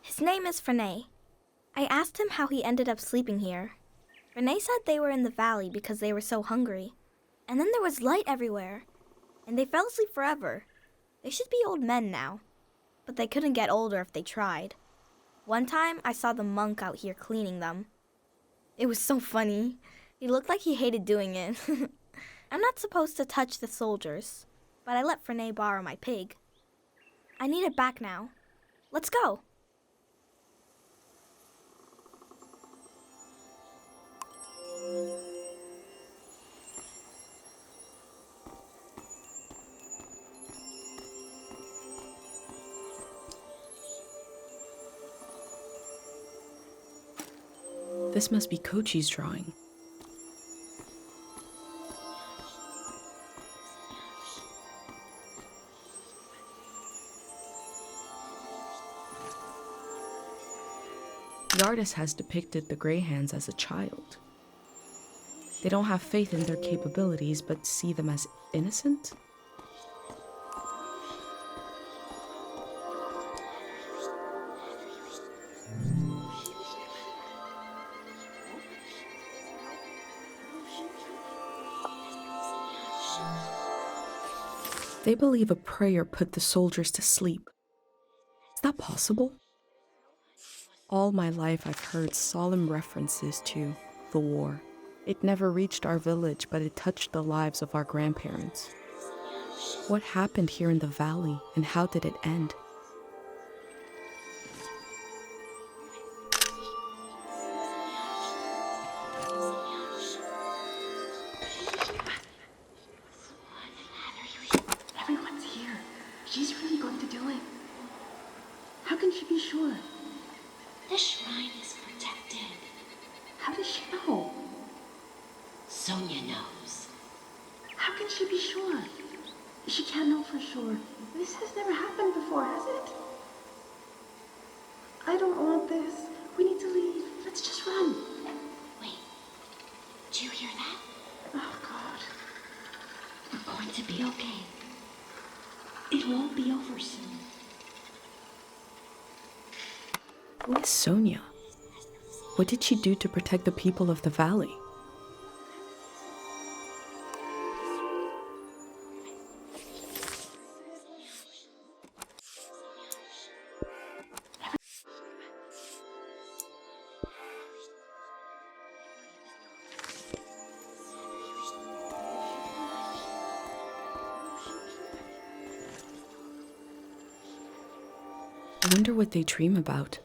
His name is Frenay. I asked him how he ended up sleeping here. Frenay said they were in the valley because they were so hungry. And then there was light everywhere. And they fell asleep forever. They should be old men now. But they couldn't get older if they tried. One time, I saw the monk out here cleaning them. It was so funny. He looked like he hated doing it. I'm not supposed to touch the soldiers, but I let Frenay borrow my pig. I need it back now. Let's go. This must be Kochi's drawing. The artist has depicted the Greyhands as a child. They don't have faith in their capabilities, but see them as innocent? They believe a prayer put the soldiers to sleep. Is that possible? All my life I've heard solemn references to the war. It never reached our village, but it touched the lives of our grandparents. What happened here in the valley, and how did it end? Everyone's here. She's really going to do it. How can she be sure? The shrine is protected. How does she know? Sonia knows. How can she be sure? She can't know for sure. This has never happened before, has it? I don't want this. We need to leave. Let's just run. Wait, do you hear that? Oh, God. We're going to be okay. It will be over soon. Who is Sonia? What did she do to protect the people of the valley? I wonder what they dream about.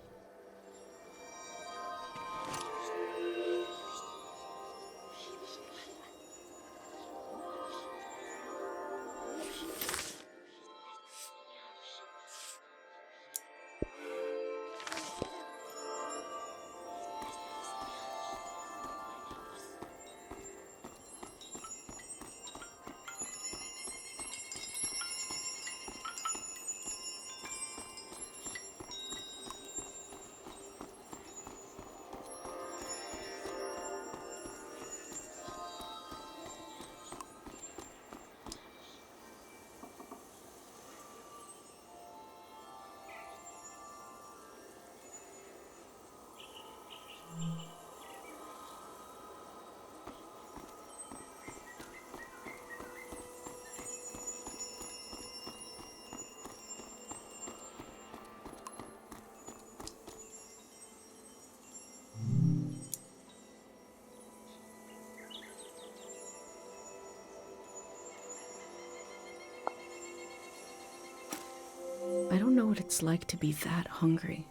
I don't know what it's like to be that hungry.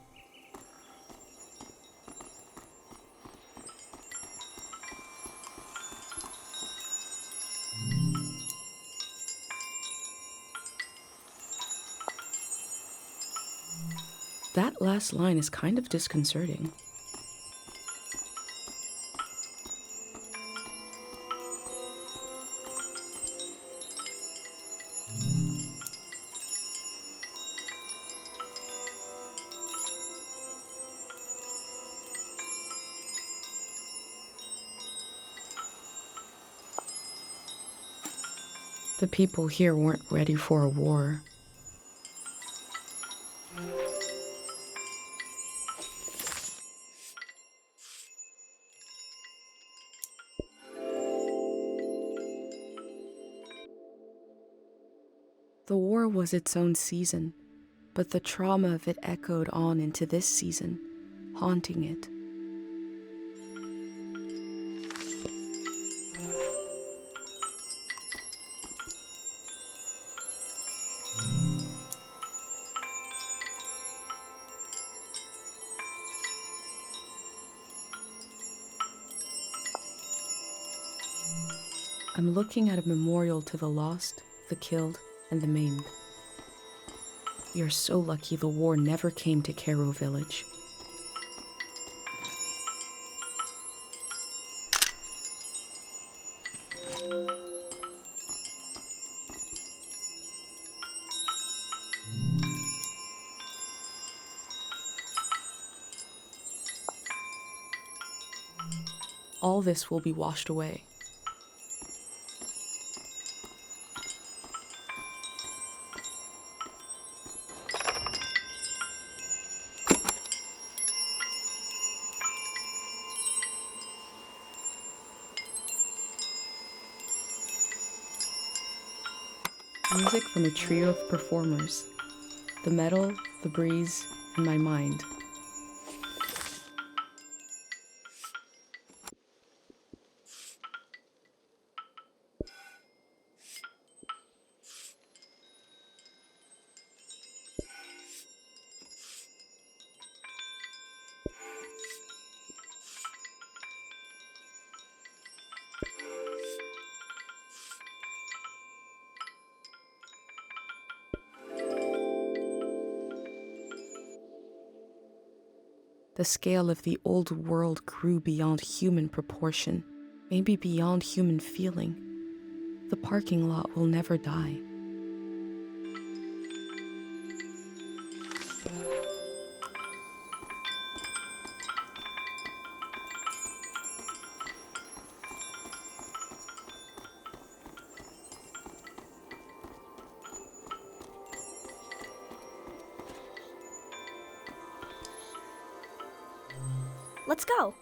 That last line is kind of disconcerting. The people here weren't ready for a war. The war was its own season, but the trauma of it echoed on into this season, haunting it. I'm looking at a memorial to the lost, the killed, and the maimed. We are so lucky the war never came to Cairo village. All this will be washed away. Music from a trio of performers. The metal, the breeze, and my mind. The scale of the old world grew beyond human proportion, maybe beyond human feeling. the parking lot will never die. Let's go.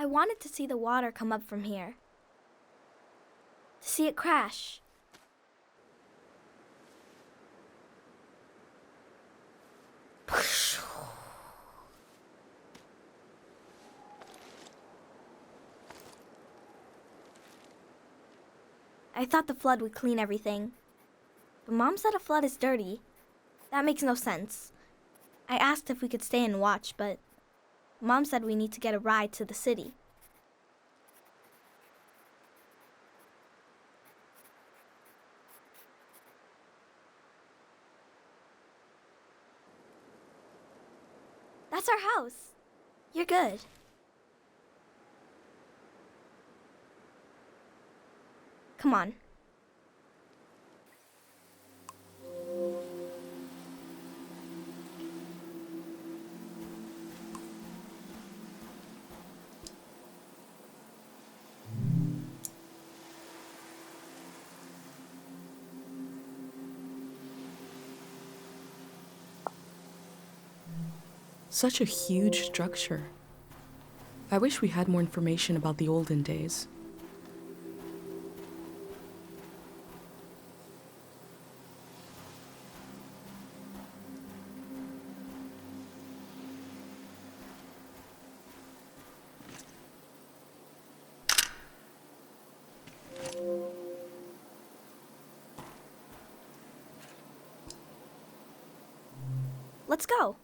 I wanted to see the water come up from here. To see it crash. I thought the flood would clean everything. But Mom said a flood is dirty. That makes no sense. I asked if we could stay and watch, but Mom said we need to get a ride to the city. That's our house. You're good. Come on. Such a huge structure. I wish we had more information about the olden days. Let's go.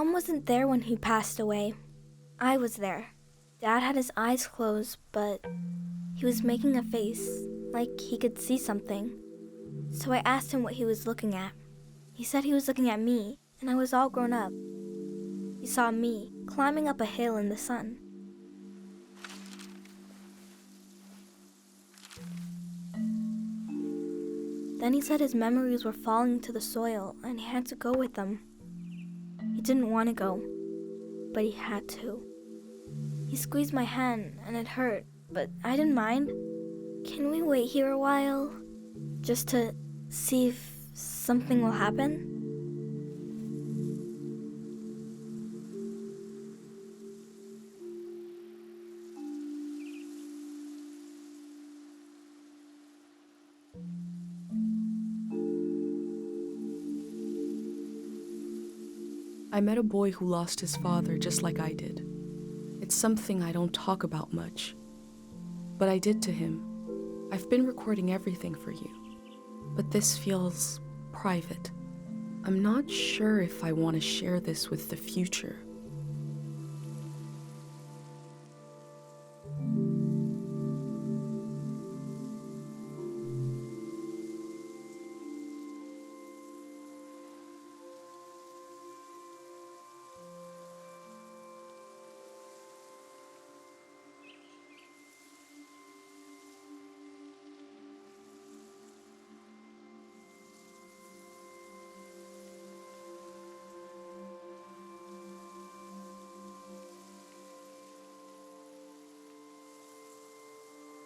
Mom wasn't there when he passed away. I was there. Dad had his eyes closed, but he was making a face, like he could see something. So I asked him what he was looking at. He said he was looking at me, and I was all grown up. He saw me climbing up a hill in the sun. Then he said his memories were falling to the soil and he had to go with them. He didn't want to go, but he had to. He squeezed my hand and it hurt, but I didn't mind. Can we wait here a while? Just to see if something will happen? I met a boy who lost his father just like I did. It's something I don't talk about much, but I did to him. I've been recording everything for you, but this feels private. I'm not sure if I want to share this with the future.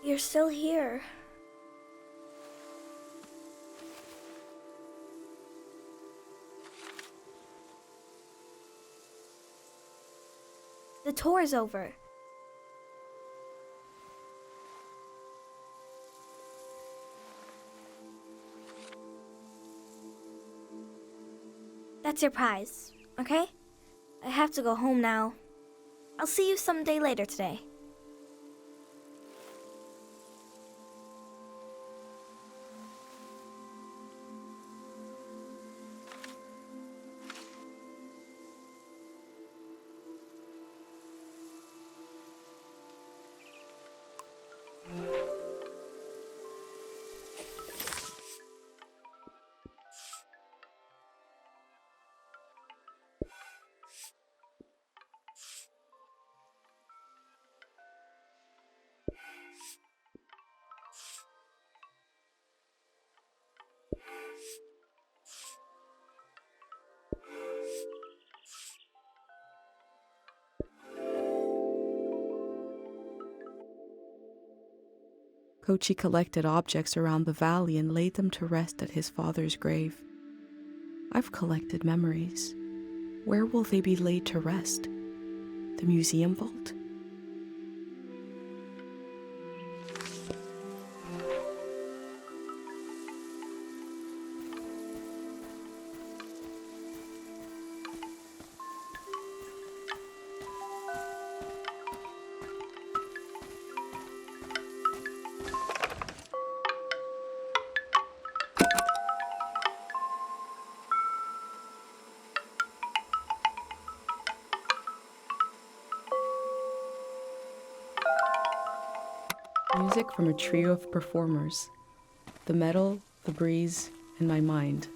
You're still here. The tour's over. That's your prize, okay? I have to go home now. I'll see you someday later today. Kochi collected objects around the valley and laid them to rest at his father's grave. I've collected memories. Where will they be laid to rest? The museum vault? Music from a trio of performers, the metal, the breeze, and my mind.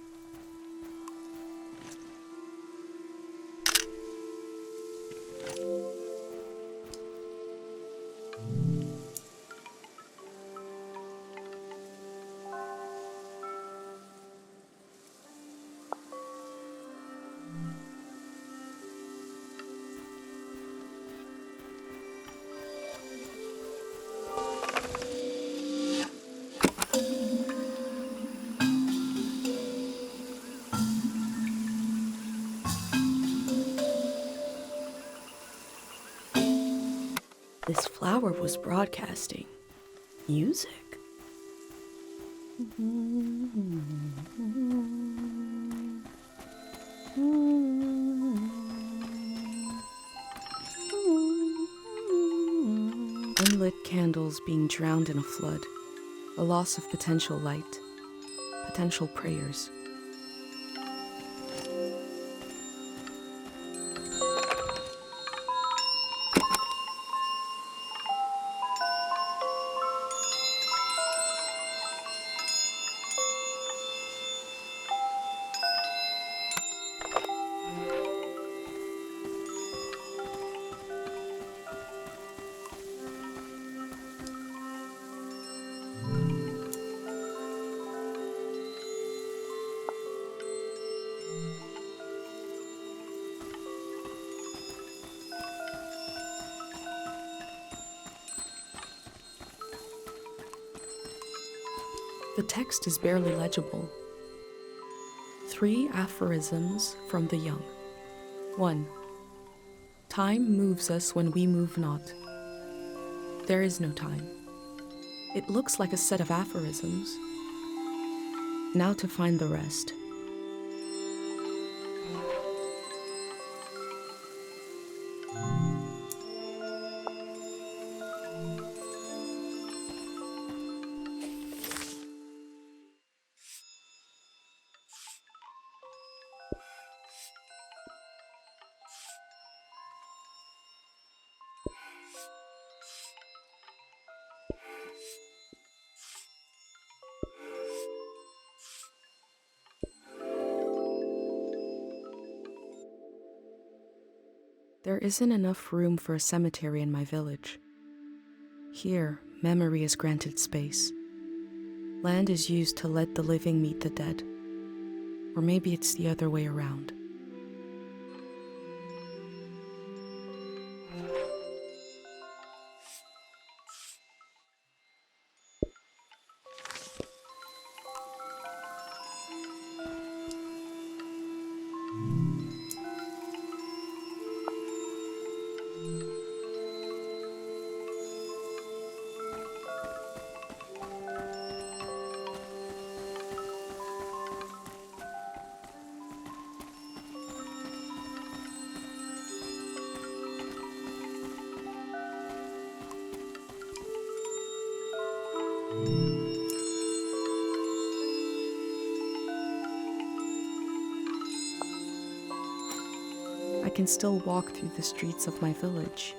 This flower was broadcasting music. Unlit candles being drowned in a flood, a loss of potential light, potential prayers. The text is barely legible. 3 aphorisms from the young. 1. Time moves us when we move not. There is no time. It looks like a set of aphorisms. Now to find the rest. There isn't enough room for a cemetery in my village. Here, memory is granted space. Land is used to let the living meet the dead. Or maybe it's the other way around. I can still walk through the streets of my village,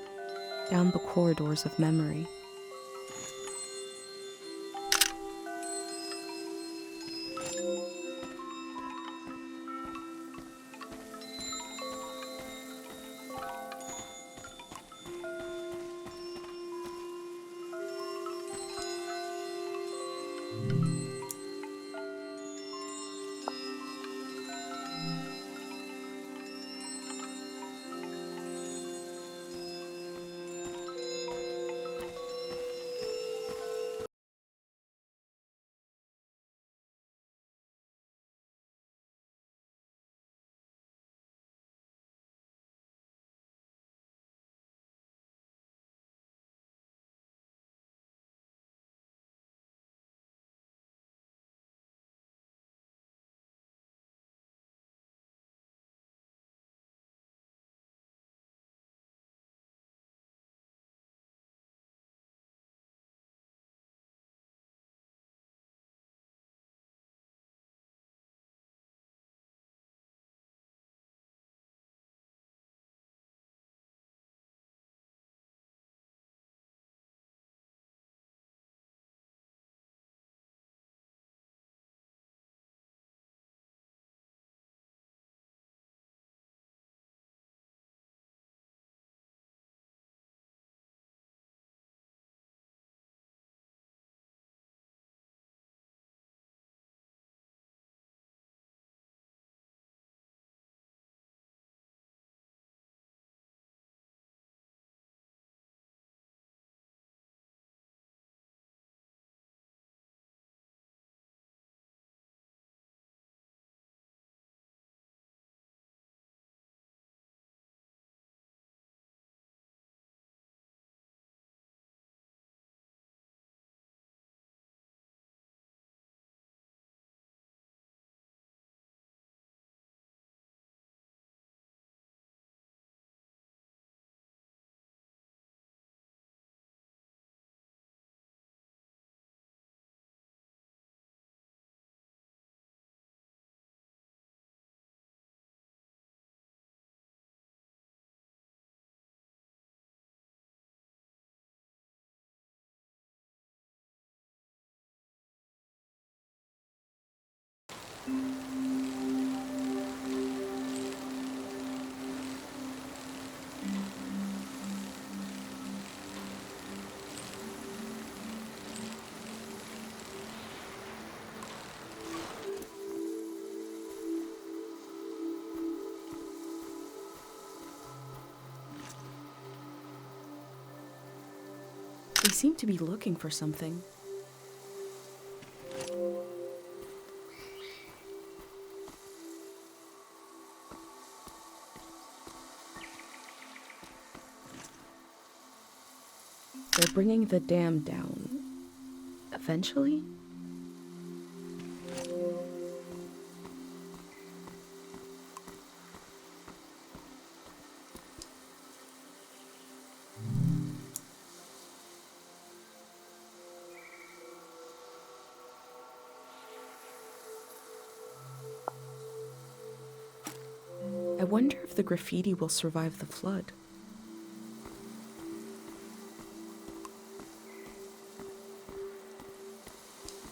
down the corridors of memory. They seem to be looking for something. They're bringing the dam down. Eventually? I wonder if the graffiti will survive the flood.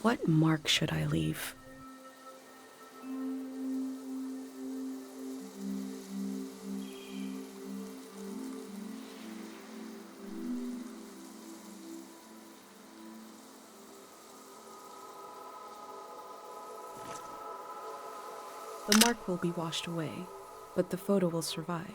What mark should I leave? The mark will be washed away, but the photo will survive.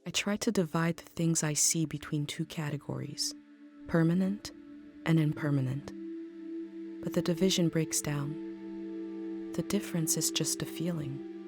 I try to divide the things I see between two categories, permanent and impermanent. But the division breaks down. The difference is just a feeling.